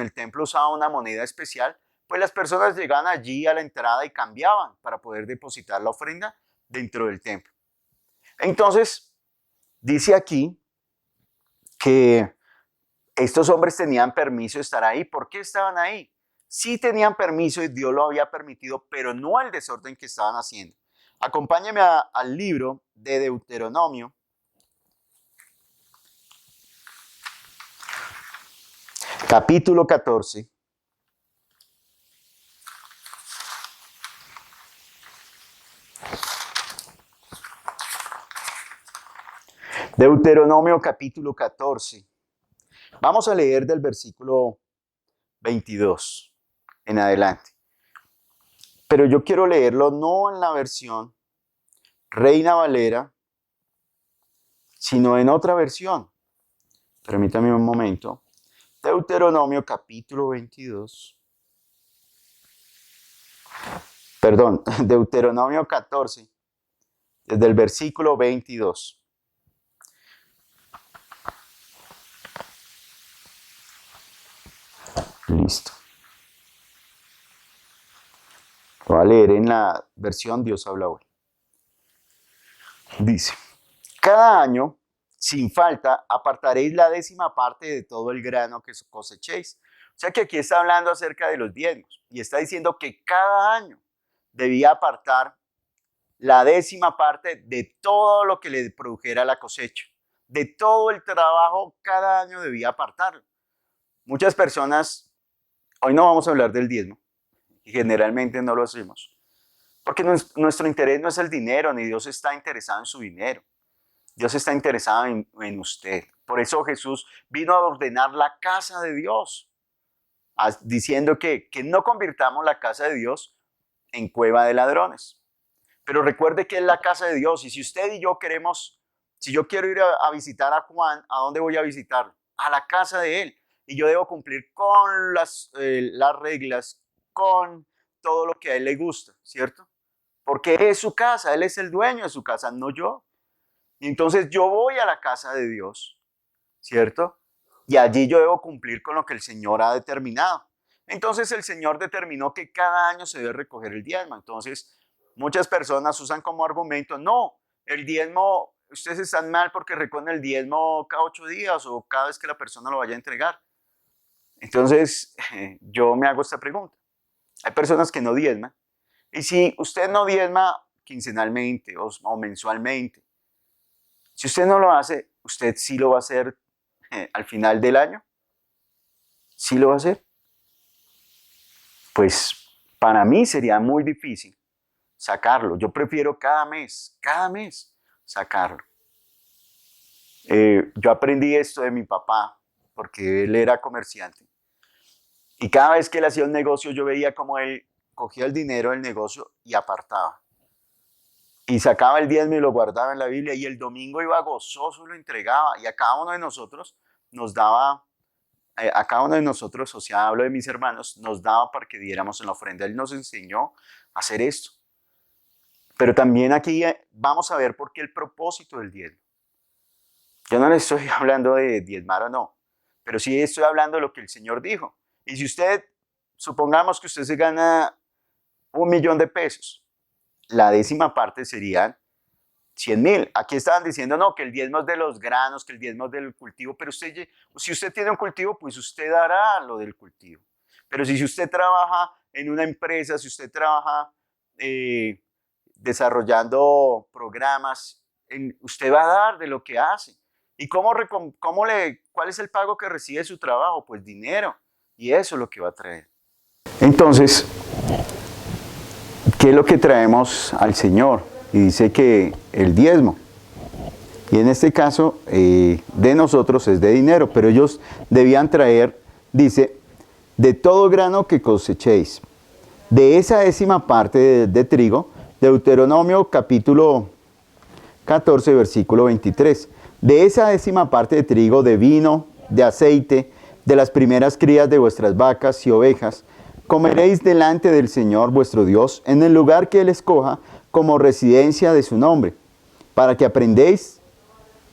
el templo usaba una moneda especial, pues las personas llegaban allí a la entrada y cambiaban para poder depositar la ofrenda dentro del templo. Entonces, dice aquí que estos hombres tenían permiso de estar ahí. ¿Por qué estaban ahí? sí tenían permiso y Dios lo había permitido, pero no el desorden que estaban haciendo. Acompáñeme al libro de Deuteronomio, capítulo 14. Deuteronomio capítulo 14. Vamos a leer del versículo 22 en adelante. Pero yo quiero leerlo no en la versión Reina Valera, sino en otra versión. Permítame un momento. Deuteronomio capítulo 22. Perdón, Deuteronomio 14, desde el versículo 22. Listo. Lo voy a leer en la versión Dios habla hoy. Dice, cada año, sin falta, apartaréis la 10ª parte de todo el grano que cosechéis. O sea que aquí está hablando acerca de los diezmos y está diciendo que cada año debía apartar la 10ª parte de todo lo que le produjera la cosecha. De todo el trabajo, cada año debía apartarlo. Muchas personas, hoy no vamos a hablar del diezmo, y generalmente no lo hacemos, porque nuestro interés no es el dinero, ni Dios está interesado en su dinero. Dios está interesado en usted. Por eso Jesús vino a ordenar la casa de Dios, diciendo que no convirtamos la casa de Dios en cueva de ladrones. Pero recuerde que es la casa de Dios, y si usted y yo queremos, si yo quiero ir a visitar a Juan, ¿a dónde voy a visitarlo? A la casa de él. Y yo debo cumplir con las reglas, con todo lo que a él le gusta, ¿cierto? Porque es su casa, él es el dueño de su casa, no yo. Y entonces yo voy a la casa de Dios, ¿cierto? Y allí yo debo cumplir con lo que el Señor ha determinado. Entonces el Señor determinó que cada año se debe recoger el diezmo. Entonces muchas personas usan como argumento, no, el diezmo, ustedes están mal porque recogen el diezmo cada 8 días o cada vez que la persona lo vaya a entregar. Entonces yo me hago esta pregunta. Hay personas que no diezman. Y si usted no diezma quincenalmente o mensualmente, si usted no lo hace, ¿usted sí lo va a hacer al final del año? ¿Sí lo va a hacer? Pues para mí sería muy difícil sacarlo. Yo prefiero cada mes sacarlo. Yo aprendí esto de mi papá, porque él era comerciante. Y cada vez que él hacía un negocio, yo veía cómo él cogía el dinero del negocio y apartaba. Y sacaba el diezmo y lo guardaba en la Biblia, y el domingo iba gozoso, lo entregaba, y a cada uno de nosotros nos daba, o sea, hablo de mis hermanos, nos daba para que diéramos en la ofrenda. Él nos enseñó a hacer esto. Pero también aquí vamos a ver por qué el propósito del diezmo. Yo no le estoy hablando de diezmar o no, pero sí estoy hablando de lo que el Señor dijo. Y si usted, supongamos que usted se gana $1.000.000, la 10ª parte serían 100.000. Aquí estaban diciendo, no, que el diezmo es de los granos, que el diezmo es del cultivo, pero si usted tiene un cultivo, pues usted dará lo del cultivo. Pero si usted trabaja en una empresa, si usted trabaja desarrollando programas, usted va a dar de lo que hace. ¿Y cuál es el pago que recibe su trabajo? Pues dinero. Y eso es lo que va a traer. Entonces, ¿qué es lo que traemos al Señor? Y dice que el diezmo. Y en este caso, de nosotros es de dinero, pero ellos debían traer, dice, de todo grano que cosechéis. De esa 10ª parte de trigo, Deuteronomio capítulo 14, versículo 23. De esa 10ª parte de trigo, de vino, de aceite, de las primeras crías de vuestras vacas y ovejas, comeréis delante del Señor vuestro Dios en el lugar que Él escoja como residencia de su nombre, para que aprendáis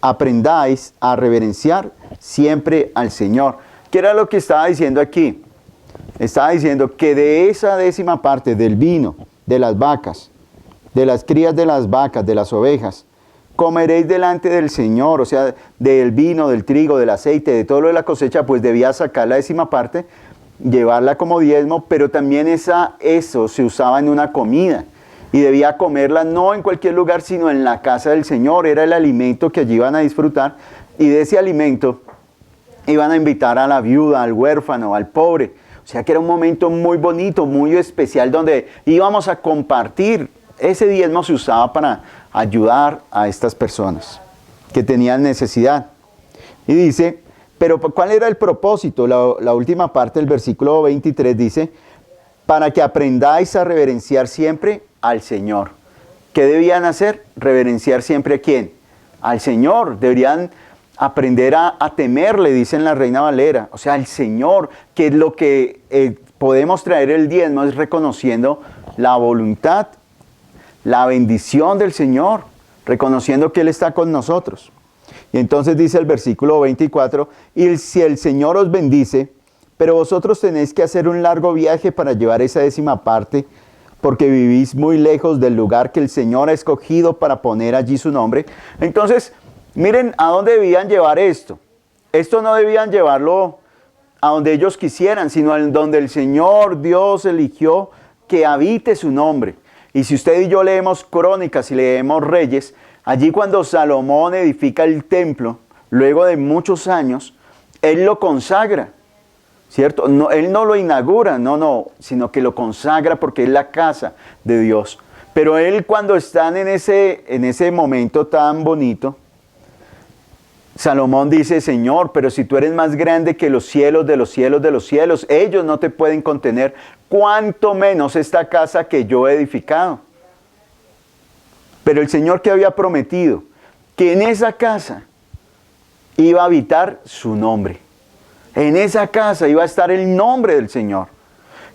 a reverenciar siempre al Señor. ¿Qué era lo que estaba diciendo aquí? Estaba diciendo que de esa 10ª parte del vino, de las vacas, de las crías de las vacas, de las ovejas, comeréis delante del Señor, o sea, del vino, del trigo, del aceite, de todo lo de la cosecha, pues debía sacar la 10ª parte llevarla como diezmo, pero también eso se usaba en una comida. Y debía comerla no en cualquier lugar, sino en la casa del Señor. Era el alimento que allí iban a disfrutar. Y de ese alimento iban a invitar a la viuda, al huérfano, al pobre. O sea que era un momento muy bonito, muy especial, donde íbamos a compartir. Ese diezmo se usaba para ayudar a estas personas que tenían necesidad. Y dice, pero ¿cuál era el propósito? La última parte del versículo 23 dice, para que aprendáis a reverenciar siempre al Señor. ¿Qué debían hacer? Reverenciar siempre ¿a quién? Al Señor. Deberían aprender a temerle, dice en la Reina Valera. O sea, al Señor, que es lo que podemos traer el diezmo, es reconociendo la voluntad, la bendición del Señor, reconociendo que Él está con nosotros. Y entonces dice el versículo 24, y si el Señor os bendice, pero vosotros tenéis que hacer un largo viaje para llevar esa 10ª parte, porque vivís muy lejos del lugar que el Señor ha escogido para poner allí su nombre. Entonces, miren a dónde debían llevar esto. Esto no debían llevarlo a donde ellos quisieran, sino a donde el Señor Dios eligió que habite su nombre. Y si usted y yo leemos Crónicas y leemos Reyes, allí cuando Salomón edifica el templo, luego de muchos años, él lo consagra, ¿cierto? No, él no lo inaugura, sino que lo consagra porque es la casa de Dios. Pero él cuando están en ese momento tan bonito, Salomón dice, Señor, pero si tú eres más grande que los cielos de los cielos de los cielos, ellos no te pueden contener, cuánto menos esta casa que yo he edificado. Pero el Señor que había prometido que en esa casa iba a habitar su nombre. En esa casa iba a estar el nombre del Señor.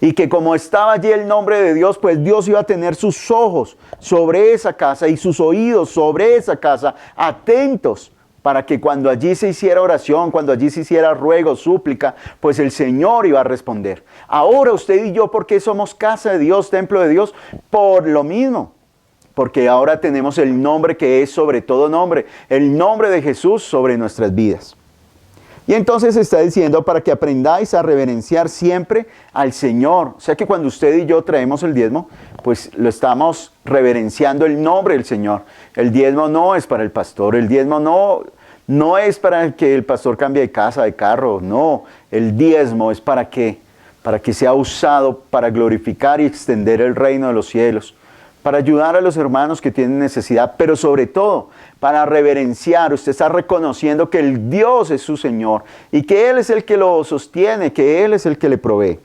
Y que como estaba allí el nombre de Dios, pues Dios iba a tener sus ojos sobre esa casa y sus oídos sobre esa casa, atentos, para que cuando allí se hiciera oración, cuando allí se hiciera ruego, súplica, pues el Señor iba a responder. Ahora usted y yo, ¿por qué somos casa de Dios, templo de Dios? Por lo mismo. Porque ahora tenemos el nombre que es sobre todo nombre, el nombre de Jesús sobre nuestras vidas. Y entonces está diciendo para que aprendáis a reverenciar siempre al Señor. O sea que cuando usted y yo traemos el diezmo, pues lo estamos reverenciando el nombre del Señor. El diezmo no es para el pastor, el diezmo no es para que el pastor cambie de casa, de carro, no. El diezmo es para que sea usado para glorificar y extender el reino de los cielos, para ayudar a los hermanos que tienen necesidad, pero sobre todo para reverenciar. Usted está reconociendo que el Dios es su Señor y que Él es el que lo sostiene, que Él es el que le provee.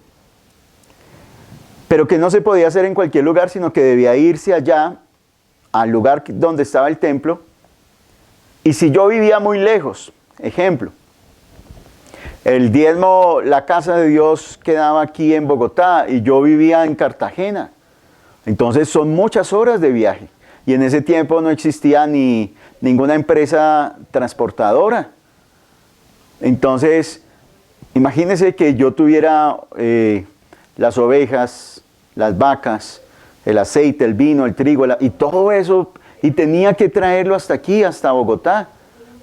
Pero que no se podía hacer en cualquier lugar, sino que debía irse allá, al lugar donde estaba el templo. Y si yo vivía muy lejos, ejemplo, el diezmo, la casa de Dios quedaba aquí en Bogotá y yo vivía en Cartagena. Entonces son muchas horas de viaje. Y en ese tiempo no existía ni ninguna empresa transportadora. Entonces, imagínense que yo tuviera las ovejas, las vacas, el aceite, el vino, el trigo, y todo eso, y tenía que traerlo hasta aquí, hasta Bogotá.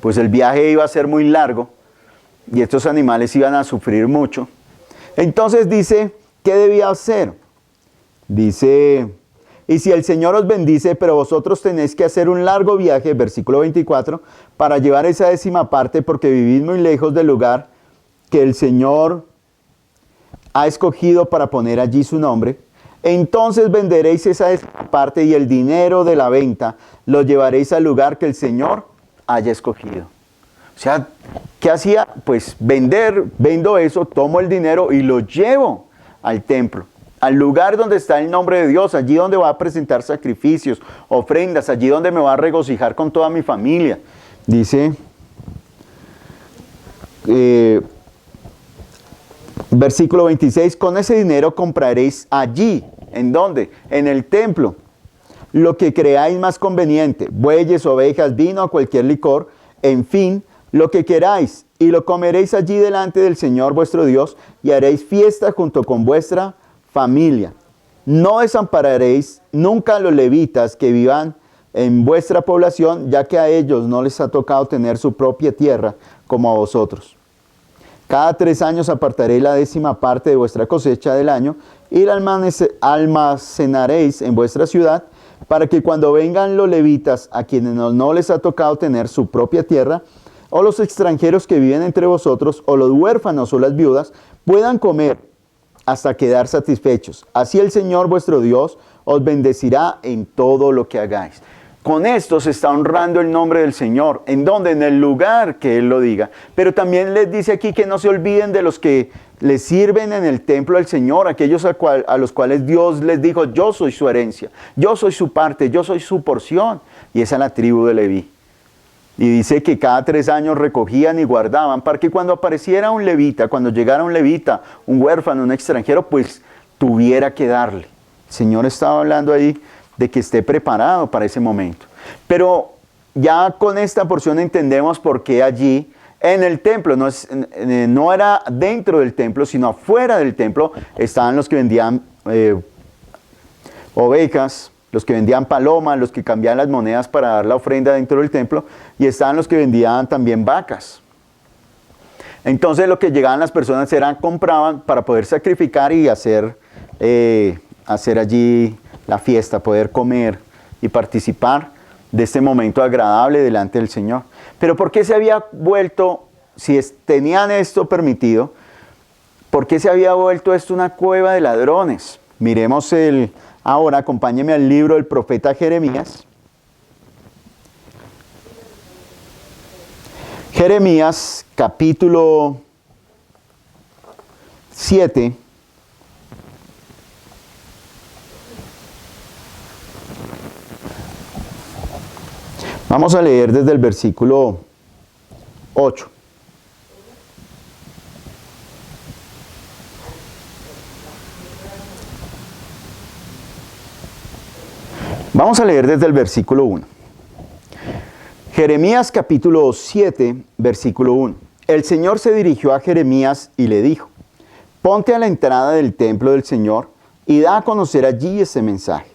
Pues el viaje iba a ser muy largo y estos animales iban a sufrir mucho. Entonces dice, ¿qué debía hacer? Dice, y si el Señor os bendice, pero vosotros tenéis que hacer un largo viaje, versículo 24, para llevar esa 10ª parte, porque vivís muy lejos del lugar que el Señor ha escogido para poner allí su nombre, entonces venderéis esa 10ª parte y el dinero de la venta lo llevaréis al lugar que el Señor haya escogido. O sea, ¿qué hacía? Pues vendo eso, tomo el dinero y lo llevo al templo, al lugar donde está el nombre de Dios, allí donde va a presentar sacrificios, ofrendas, allí donde me va a regocijar con toda mi familia. Dice, versículo 26, con ese dinero compraréis allí, ¿en dónde? En el templo, lo que creáis más conveniente, bueyes, ovejas, vino, cualquier licor, en fin, lo que queráis, y lo comeréis allí delante del Señor vuestro Dios, y haréis fiesta junto con vuestra familia. No desampararéis nunca a los levitas que vivan en vuestra población, ya que a ellos no les ha tocado tener su propia tierra como a vosotros. Cada 3 años apartaré la 10ª parte de vuestra cosecha del año y la almacenaréis en vuestra ciudad, para que cuando vengan los levitas, a quienes no les ha tocado tener su propia tierra, o los extranjeros que viven entre vosotros, o los huérfanos o las viudas, puedan comer hasta quedar satisfechos. Así el Señor vuestro Dios os bendecirá en todo lo que hagáis. Con esto se está honrando el nombre del Señor. ¿En dónde? En el lugar que Él lo diga. Pero también les dice aquí que no se olviden de los que les sirven en el templo del Señor, aquellos a los cuales Dios les dijo, yo soy su herencia, yo soy su parte, yo soy su porción. Y esa es la tribu de Leví. Y dice que cada 3 años recogían y guardaban, para que cuando apareciera un levita, cuando llegara un levita, un huérfano, un extranjero, pues tuviera que darle. El Señor estaba hablando ahí de que esté preparado para ese momento. Pero ya con esta porción entendemos por qué allí en el templo, no era dentro del templo, sino afuera del templo, estaban los que vendían ovejas, los que vendían palomas, los que cambiaban las monedas para dar la ofrenda dentro del templo, y estaban los que vendían también vacas. Entonces lo que llegaban las personas compraban para poder sacrificar y hacer allí la fiesta, poder comer y participar de este momento agradable delante del Señor. Pero ¿por qué se había vuelto, si tenían esto permitido, por qué se había vuelto esto una cueva de ladrones? Miremos ahora, acompáñeme al libro del profeta Jeremías. Jeremías capítulo 7. Vamos a leer desde el versículo 8. Vamos a leer desde el versículo 1. Jeremías capítulo 7, versículo 1. El Señor se dirigió a Jeremías y le dijo, ponte a la entrada del templo del Señor y da a conocer allí este mensaje.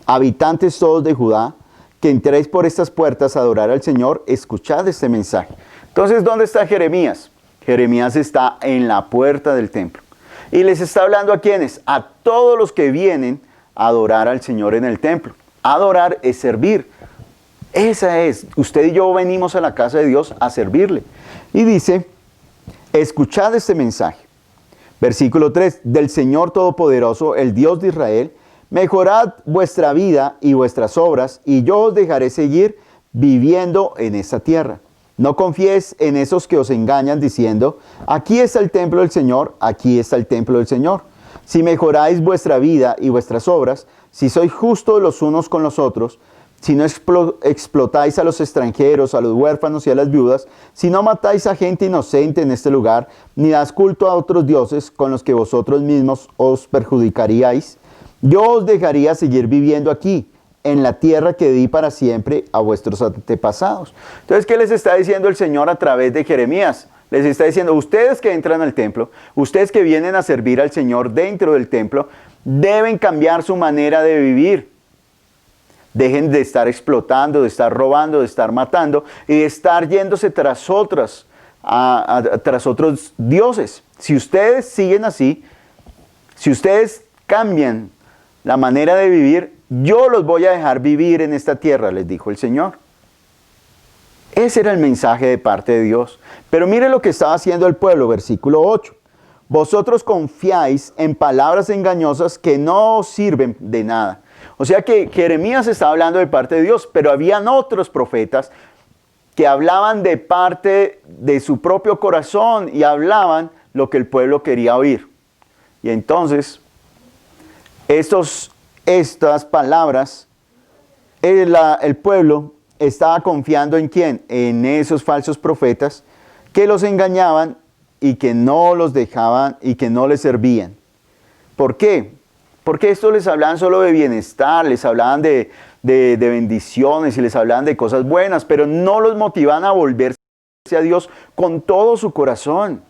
Habitantes todos de Judá, que entréis por estas puertas a adorar al Señor, escuchad este mensaje. Entonces, ¿dónde está Jeremías? Jeremías está en la puerta del templo. Y les está hablando ¿a quiénes? A todos los que vienen a adorar al Señor en el templo. Adorar es servir. Esa es, usted y yo venimos a la casa de Dios a servirle. Y dice, escuchad este mensaje. Versículo 3, del Señor Todopoderoso, el Dios de Israel, mejorad vuestra vida y vuestras obras, y yo os dejaré seguir viviendo en esta tierra. No confíes en esos que os engañan diciendo, aquí está el templo del Señor, aquí está el templo del Señor. Si mejoráis vuestra vida y vuestras obras, si sois justos los unos con los otros, si no explotáis a los extranjeros, a los huérfanos y a las viudas, si no matáis a gente inocente en este lugar, ni das culto a otros dioses con los que vosotros mismos os perjudicaríais, yo os dejaría seguir viviendo aquí, en la tierra que di para siempre a vuestros antepasados. Entonces, ¿qué les está diciendo el Señor a través de Jeremías? Les está diciendo, ustedes que entran al templo, ustedes que vienen a servir al Señor dentro del templo, deben cambiar su manera de vivir. Dejen de estar explotando, de estar robando, de estar matando y de estar yéndose tras otros dioses. Si ustedes siguen así, si ustedes cambian la manera de vivir, yo los voy a dejar vivir en esta tierra, les dijo el Señor. Ese era el mensaje de parte de Dios. Pero mire lo que estaba haciendo el pueblo, versículo 8. Vosotros confiáis en palabras engañosas que no os sirven de nada. O sea que Jeremías estaba hablando de parte de Dios, pero habían otros profetas que hablaban de parte de su propio corazón y hablaban lo que el pueblo quería oír. Y entonces, estas palabras, el pueblo estaba confiando ¿en quién? En esos falsos profetas que los engañaban y que no los dejaban y que no les servían. ¿Por qué? Porque estos les hablaban solo de bienestar, les hablaban de bendiciones y les hablaban de cosas buenas, pero no los motivaban a volverse a Dios con todo su corazón.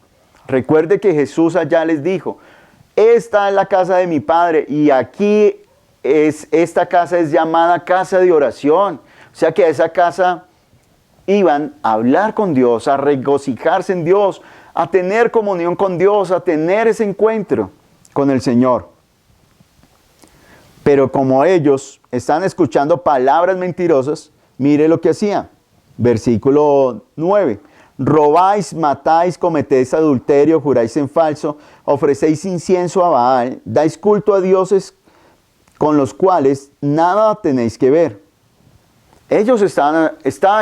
Recuerde que Jesús allá les dijo, esta es la casa de mi Padre y aquí esta casa es llamada casa de oración. O sea que a esa casa iban a hablar con Dios, a regocijarse en Dios, a tener comunión con Dios, a tener ese encuentro con el Señor. Pero como ellos están escuchando palabras mentirosas, mire lo que hacían. Versículo 9. Robáis, matáis, cometéis adulterio, juráis en falso, ofrecéis incienso a Baal, dais culto a dioses con los cuales nada tenéis que ver. Ellos estaban,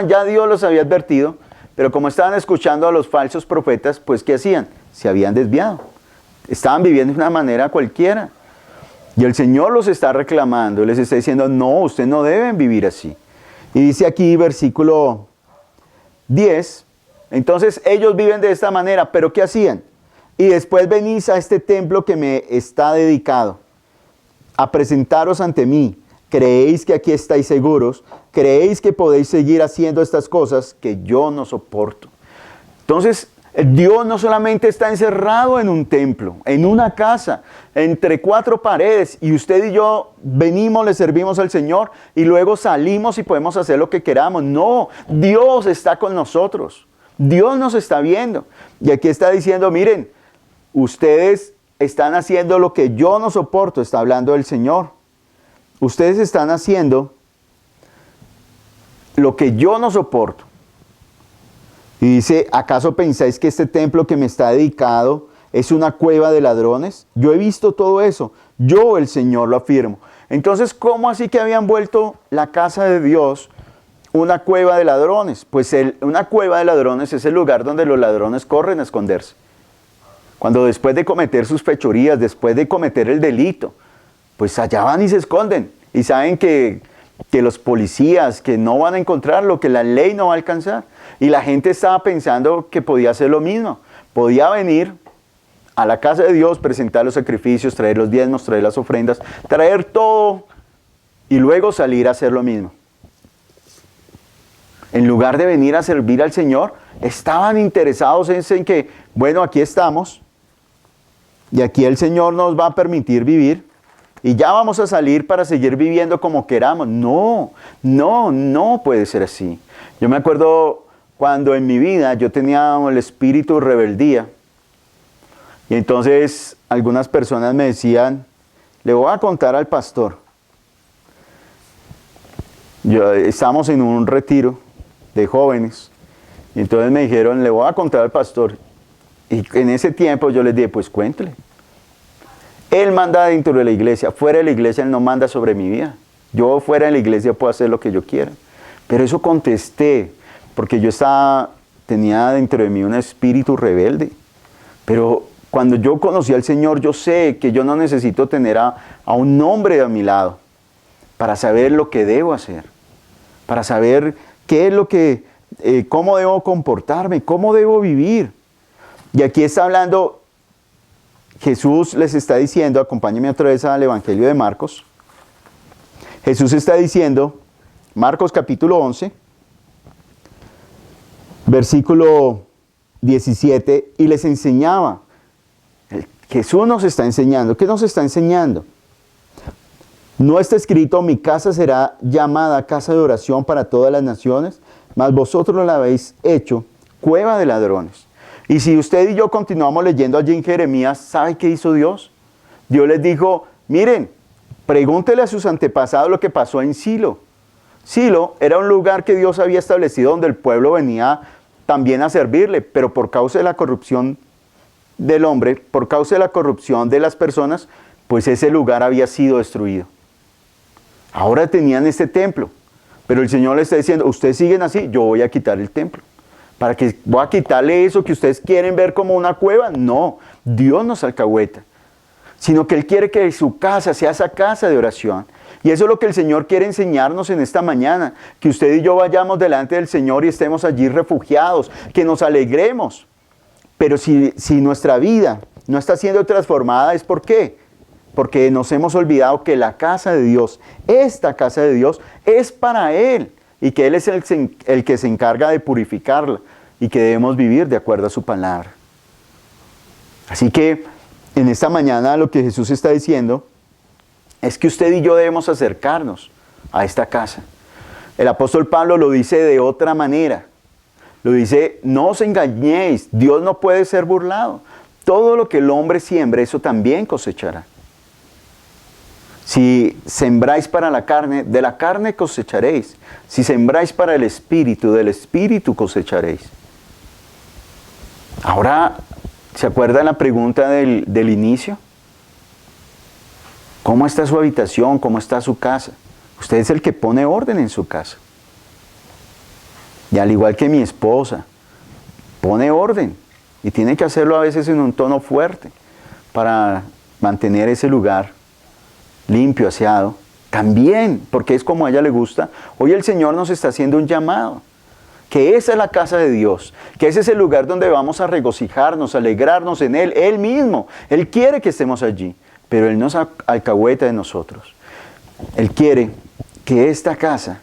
ya Dios los había advertido, pero como estaban escuchando a los falsos profetas, pues ¿qué hacían? Se habían desviado. Estaban viviendo de una manera cualquiera. Y el Señor los está reclamando, les está diciendo, no, ustedes no deben vivir así. Y dice aquí, versículo 10, entonces ellos viven de esta manera, pero ¿qué hacían? Y después venís a este templo que me está dedicado, a presentaros ante mí. ¿Creéis que aquí estáis seguros? ¿Creéis que podéis seguir haciendo estas cosas que yo no soporto? Entonces, Dios no solamente está encerrado en un templo, en una casa, entre cuatro paredes, y usted y yo venimos, le servimos al Señor, y luego salimos y podemos hacer lo que queramos. No, Dios está con nosotros. Dios nos está viendo. Y aquí está diciendo, miren, ustedes están haciendo lo que yo no soporto, está hablando el Señor. Ustedes están haciendo lo que yo no soporto. Y dice, ¿acaso pensáis que este templo que me está dedicado es una cueva de ladrones? Yo he visto todo eso. Yo, el Señor, lo afirmo. Entonces, ¿cómo así que habían vuelto la casa de Dios una cueva de ladrones? Pues una cueva de ladrones es el lugar donde los ladrones corren a esconderse. Cuando después de cometer sus fechorías, después de cometer el delito, pues allá van y se esconden. Y saben que los policías, que no van a encontrarlo, que la ley no va a alcanzar. Y la gente estaba pensando que podía hacer lo mismo. Podía venir a la casa de Dios, presentar los sacrificios, traer los diezmos, traer las ofrendas, traer todo y luego salir a hacer lo mismo. En lugar de venir a servir al Señor, estaban interesados en que, bueno, aquí estamos y aquí el Señor nos va a permitir vivir y ya vamos a salir para seguir viviendo como queramos. No puede ser así. Yo me acuerdo cuando en mi vida yo tenía el espíritu de rebeldía y entonces algunas personas me decían, le voy a contar al pastor. Estábamos en un retiro de jóvenes y entonces me dijeron, le voy a contar al pastor. Y en ese tiempo yo les dije, pues cuéntele. Él manda dentro de la iglesia, fuera de la iglesia Él no manda sobre mi vida. Yo fuera de la iglesia puedo hacer lo que yo quiera. Pero eso contesté, porque yo tenía dentro de mí un espíritu rebelde. Pero cuando yo conocí al Señor, yo sé que yo no necesito tener a un hombre a mi lado para saber lo que debo hacer, para saber qué es lo que, cómo debo comportarme, cómo debo vivir. Y aquí está hablando, Jesús les está diciendo, acompáñenme otra vez al Evangelio de Marcos. Jesús está diciendo, Marcos capítulo 11, versículo 17, y les enseñaba. Jesús nos está enseñando. ¿Qué nos está enseñando? No está escrito, mi casa será llamada casa de oración para todas las naciones, mas vosotros la habéis hecho cueva de ladrones. Y si usted y yo continuamos leyendo allí en Jeremías, ¿sabe qué hizo Dios? Dios les dijo, miren, pregúntele a sus antepasados lo que pasó en Silo. Silo era un lugar que Dios había establecido donde el pueblo venía también a servirle, pero por causa de la corrupción del hombre, por causa de la corrupción de las personas, pues ese lugar había sido destruido. Ahora tenían este templo, pero el Señor les está diciendo, ustedes siguen así, yo voy a quitar el templo. ¿Para que voy a quitarle eso que ustedes quieren ver como una cueva? No, Dios no es alcahueta, sino que Él quiere que su casa sea esa casa de oración. Y eso es lo que el Señor quiere enseñarnos en esta mañana, que usted y yo vayamos delante del Señor y estemos allí refugiados, que nos alegremos. Pero si nuestra vida no está siendo transformada, ¿es por qué? Porque nos hemos olvidado que la casa de Dios, esta casa de Dios, es para Él. Y que Él es el que se encarga de purificarla y que debemos vivir de acuerdo a su palabra. Así que en esta mañana lo que Jesús está diciendo es que usted y yo debemos acercarnos a esta casa. El apóstol Pablo lo dice de otra manera. Lo dice, no os engañéis, Dios no puede ser burlado. Todo lo que el hombre siembre, eso también cosechará. Si sembráis para la carne, de la carne cosecharéis. Si sembráis para el espíritu, del espíritu cosecharéis. Ahora, ¿se acuerdan la pregunta del inicio? ¿Cómo está su habitación? ¿Cómo está su casa? Usted es el que pone orden en su casa. Y al igual que mi esposa, pone orden. Y tiene que hacerlo a veces en un tono fuerte para mantener ese lugar limpio, aseado. También, porque es como a ella le gusta. Hoy el Señor nos está haciendo un llamado. Que esa es la casa de Dios. Que ese es el lugar donde vamos a regocijarnos, alegrarnos en Él. Él mismo. Él quiere que estemos allí. Pero Él no es alcahueta de nosotros. Él quiere que esta casa,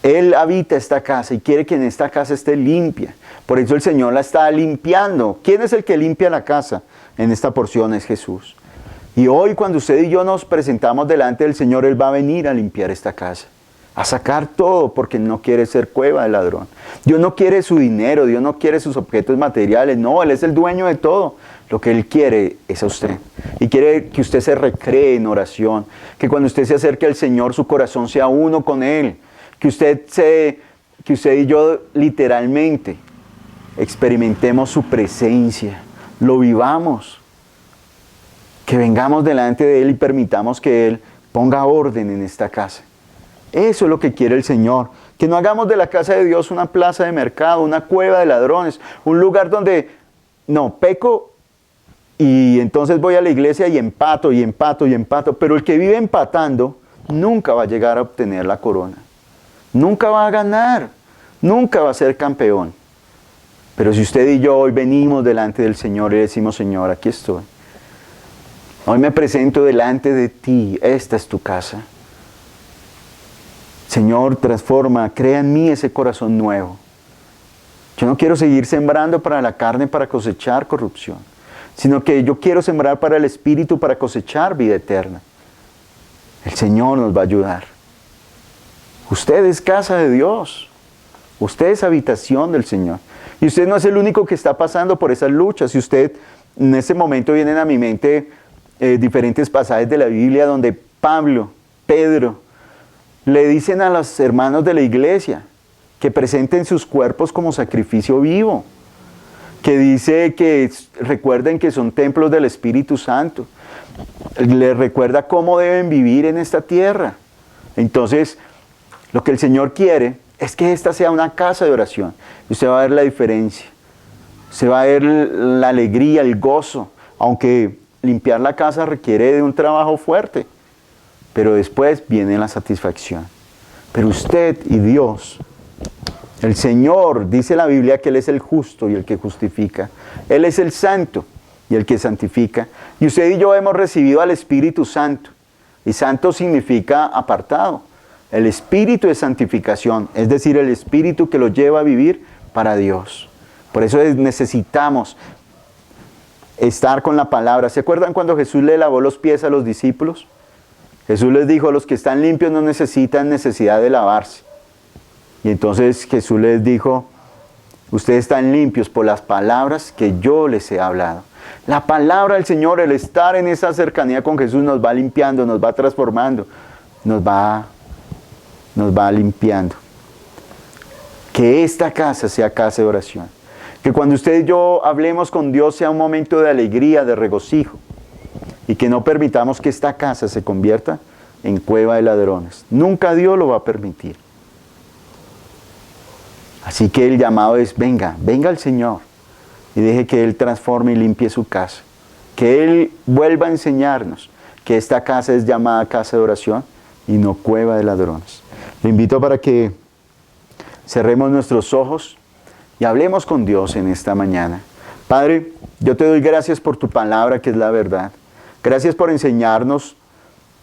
Él habita esta casa y quiere que en esta casa esté limpia. Por eso el Señor la está limpiando. ¿Quién es el que limpia la casa? En esta porción es Jesús. Y hoy cuando usted y yo nos presentamos delante del Señor, Él va a venir a limpiar esta casa. A sacar todo porque Él no quiere ser cueva de ladrón. Dios no quiere su dinero, Dios no quiere sus objetos materiales. No, Él es el dueño de todo. Lo que Él quiere es a usted. Y quiere que usted se recree en oración. Que cuando usted se acerque al Señor, su corazón sea uno con Él. Que usted y yo literalmente experimentemos su presencia. Lo vivamos. Que vengamos delante de Él y permitamos que Él ponga orden en esta casa. Eso es lo que quiere el Señor. Que no hagamos de la casa de Dios una plaza de mercado, una cueva de ladrones, un lugar donde, no, peco y entonces voy a la iglesia y empato, y empato, y empato. Pero el que vive empatando nunca va a llegar a obtener la corona. Nunca va a ganar, nunca va a ser campeón. Pero si usted y yo hoy venimos delante del Señor y decimos, Señor, aquí estoy. Hoy me presento delante de ti, esta es tu casa. Señor, transforma, crea en mí ese corazón nuevo. Yo no quiero seguir sembrando para la carne para cosechar corrupción, sino que yo quiero sembrar para el Espíritu para cosechar vida eterna. El Señor nos va a ayudar. Usted es casa de Dios. Usted es habitación del Señor. Y usted no es el único que está pasando por esas luchas. Si usted, en ese momento vienen a mi mente diferentes pasajes de la Biblia donde Pablo, Pedro, le dicen a los hermanos de la iglesia que presenten sus cuerpos como sacrificio vivo. Que dice que recuerden que son templos del Espíritu Santo. Les recuerda cómo deben vivir en esta tierra. Entonces, lo que el Señor quiere es que esta sea una casa de oración. Y usted va a ver la diferencia. Usted va a ver la alegría, el gozo. Aunque limpiar la casa requiere de un trabajo fuerte. Pero después viene la satisfacción. Pero usted y Dios, el Señor, dice la Biblia que Él es el justo y el que justifica. Él es el santo y el que santifica. Y usted y yo hemos recibido al Espíritu Santo. Y santo significa apartado. El Espíritu de santificación, es decir, el Espíritu que lo lleva a vivir para Dios. Por eso necesitamos estar con la palabra. ¿Se acuerdan cuando Jesús le lavó los pies a los discípulos? Jesús les dijo, los que están limpios no necesitan necesidad de lavarse. Y entonces Jesús les dijo, ustedes están limpios por las palabras que yo les he hablado. La palabra del Señor, el estar en esa cercanía con Jesús nos va limpiando, nos va transformando, nos va limpiando. Que esta casa sea casa de oración. Que cuando usted y yo hablemos con Dios sea un momento de alegría, de regocijo. Y que no permitamos que esta casa se convierta en cueva de ladrones. Nunca Dios lo va a permitir. Así que el llamado es, venga al Señor. Y deje que Él transforme y limpie su casa. Que Él vuelva a enseñarnos que esta casa es llamada casa de oración y no cueva de ladrones. Le invito para que cerremos nuestros ojos y hablemos con Dios en esta mañana. Padre, yo te doy gracias por tu palabra que es la verdad. Gracias por enseñarnos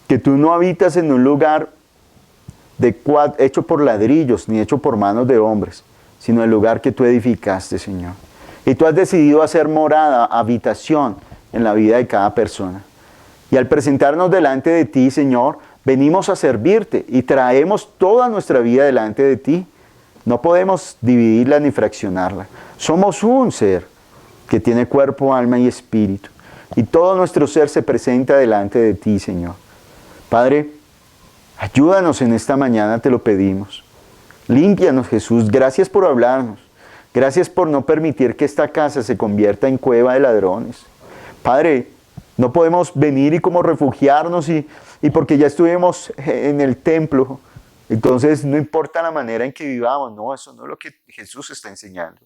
que tú no habitas en un lugar hecho por ladrillos ni hecho por manos de hombres, sino el lugar que tú edificaste, Señor. Y tú has decidido hacer morada, habitación en la vida de cada persona. Y al presentarnos delante de ti, Señor, venimos a servirte y traemos toda nuestra vida delante de ti, No podemos dividirla ni fraccionarla. Somos un ser que tiene cuerpo, alma y espíritu. Y todo nuestro ser se presenta delante de ti, Señor. Padre, ayúdanos en esta mañana, te lo pedimos. Límpianos, Jesús. Gracias por hablarnos. Gracias por no permitir que esta casa se convierta en cueva de ladrones. Padre, no podemos venir y como refugiarnos y porque ya estuvimos en el templo. Entonces no importa la manera en que vivamos. No, eso no es lo que Jesús está enseñando.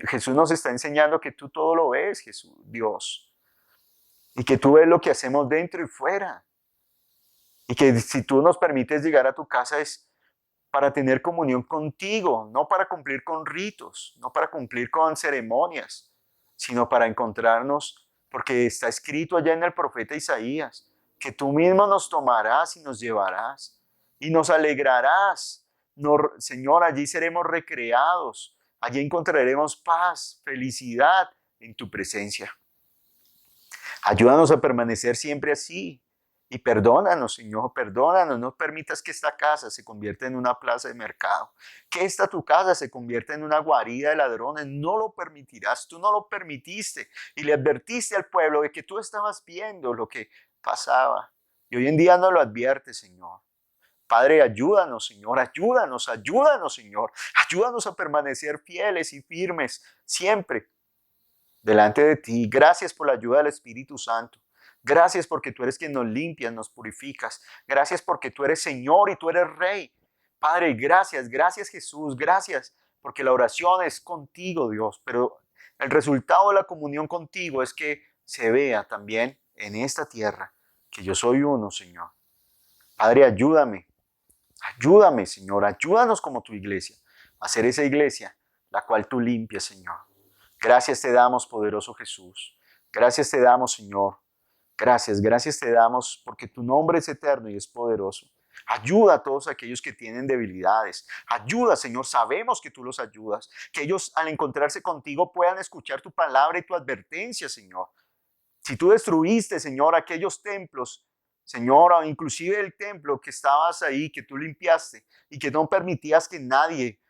Jesús nos está enseñando que tú todo lo ves, Jesús, Dios. Y que tú ves lo que hacemos dentro y fuera. Y que si tú nos permites llegar a tu casa es para tener comunión contigo, no para cumplir con ritos, no para cumplir con ceremonias, sino para encontrarnos, porque está escrito allá en el profeta Isaías, que tú mismo nos tomarás y nos llevarás y nos alegrarás. Señor, allí seremos recreados, allí encontraremos paz, felicidad en tu presencia. Ayúdanos a permanecer siempre así. Y perdónanos, Señor, perdónanos. No permitas que esta casa se convierta en una plaza de mercado. Que tu casa se convierta en una guarida de ladrones. No lo permitirás. Tú no lo permitiste. Y le advertiste al pueblo de que tú estabas viendo lo que pasaba. Y hoy en día no lo adviertes, Señor. Padre, ayúdanos, Señor. Ayúdanos, ayúdanos, Señor. Ayúdanos a permanecer fieles y firmes siempre delante de ti. Gracias por la ayuda del Espíritu Santo. Gracias porque tú eres quien nos limpias, nos purificas. Gracias porque tú eres Señor y tú eres Rey. Padre, gracias, gracias Jesús, gracias porque la oración es contigo, Dios. Pero el resultado de la comunión contigo es que se vea también en esta tierra que yo soy uno, Señor. Padre, ayúdame, ayúdame, Señor. Ayúdanos como tu iglesia a ser esa iglesia la cual tú limpias, Señor. Gracias te damos, poderoso Jesús. Gracias te damos, Señor. Gracias, gracias te damos porque tu nombre es eterno y es poderoso. Ayuda a todos aquellos que tienen debilidades. Ayuda, Señor, sabemos que tú los ayudas. Que ellos al encontrarse contigo puedan escuchar tu palabra y tu advertencia, Señor. Si tú destruiste, Señor, aquellos templos, Señor, o inclusive el templo que estabas ahí, que tú limpiaste y que no permitías que nadie,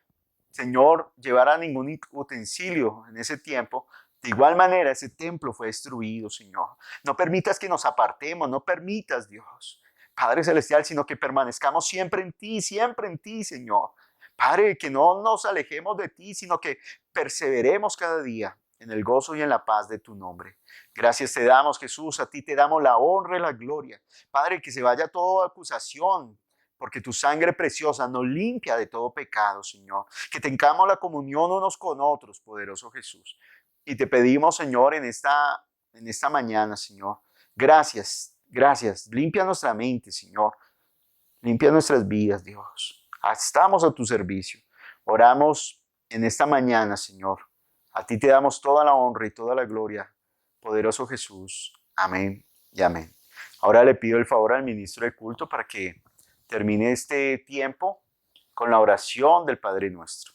Señor, llevara ningún utensilio en ese tiempo, de igual manera, ese templo fue destruido, Señor. No permitas que nos apartemos, no permitas, Dios, Padre Celestial, sino que permanezcamos siempre en ti, Señor. Padre, que no nos alejemos de ti, sino que perseveremos cada día en el gozo y en la paz de tu nombre. Gracias te damos, Jesús, a ti te damos la honra y la gloria. Padre, que se vaya toda acusación, porque tu sangre preciosa nos limpia de todo pecado, Señor. Que tengamos la comunión unos con otros, poderoso Jesús. Y te pedimos, Señor, en esta mañana, Señor, gracias, gracias. Limpia nuestra mente, Señor. Limpia nuestras vidas, Dios. Estamos a tu servicio. Oramos en esta mañana, Señor. A ti te damos toda la honra y toda la gloria. Poderoso Jesús. Amén y amén. Ahora le pido el favor al ministro de culto para que termine este tiempo con la oración del Padre Nuestro.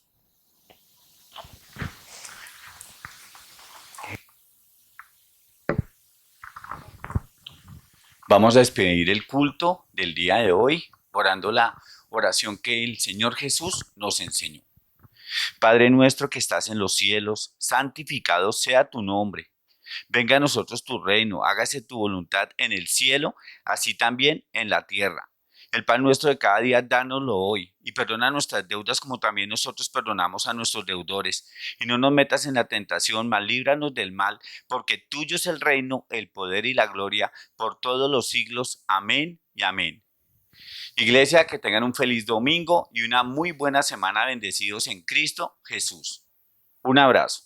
Vamos a despedir el culto del día de hoy orando la oración que el Señor Jesús nos enseñó. Padre nuestro que estás en los cielos, santificado sea tu nombre. Venga a nosotros tu reino, hágase tu voluntad en el cielo, así también en la tierra. El pan nuestro de cada día, dánoslo hoy, y perdona nuestras deudas como también nosotros perdonamos a nuestros deudores. Y no nos metas en la tentación, mas líbranos del mal, porque tuyo es el reino, el poder y la gloria, por todos los siglos. Amén y amén. Iglesia, que tengan un feliz domingo y una muy buena semana bendecidos en Cristo Jesús. Un abrazo.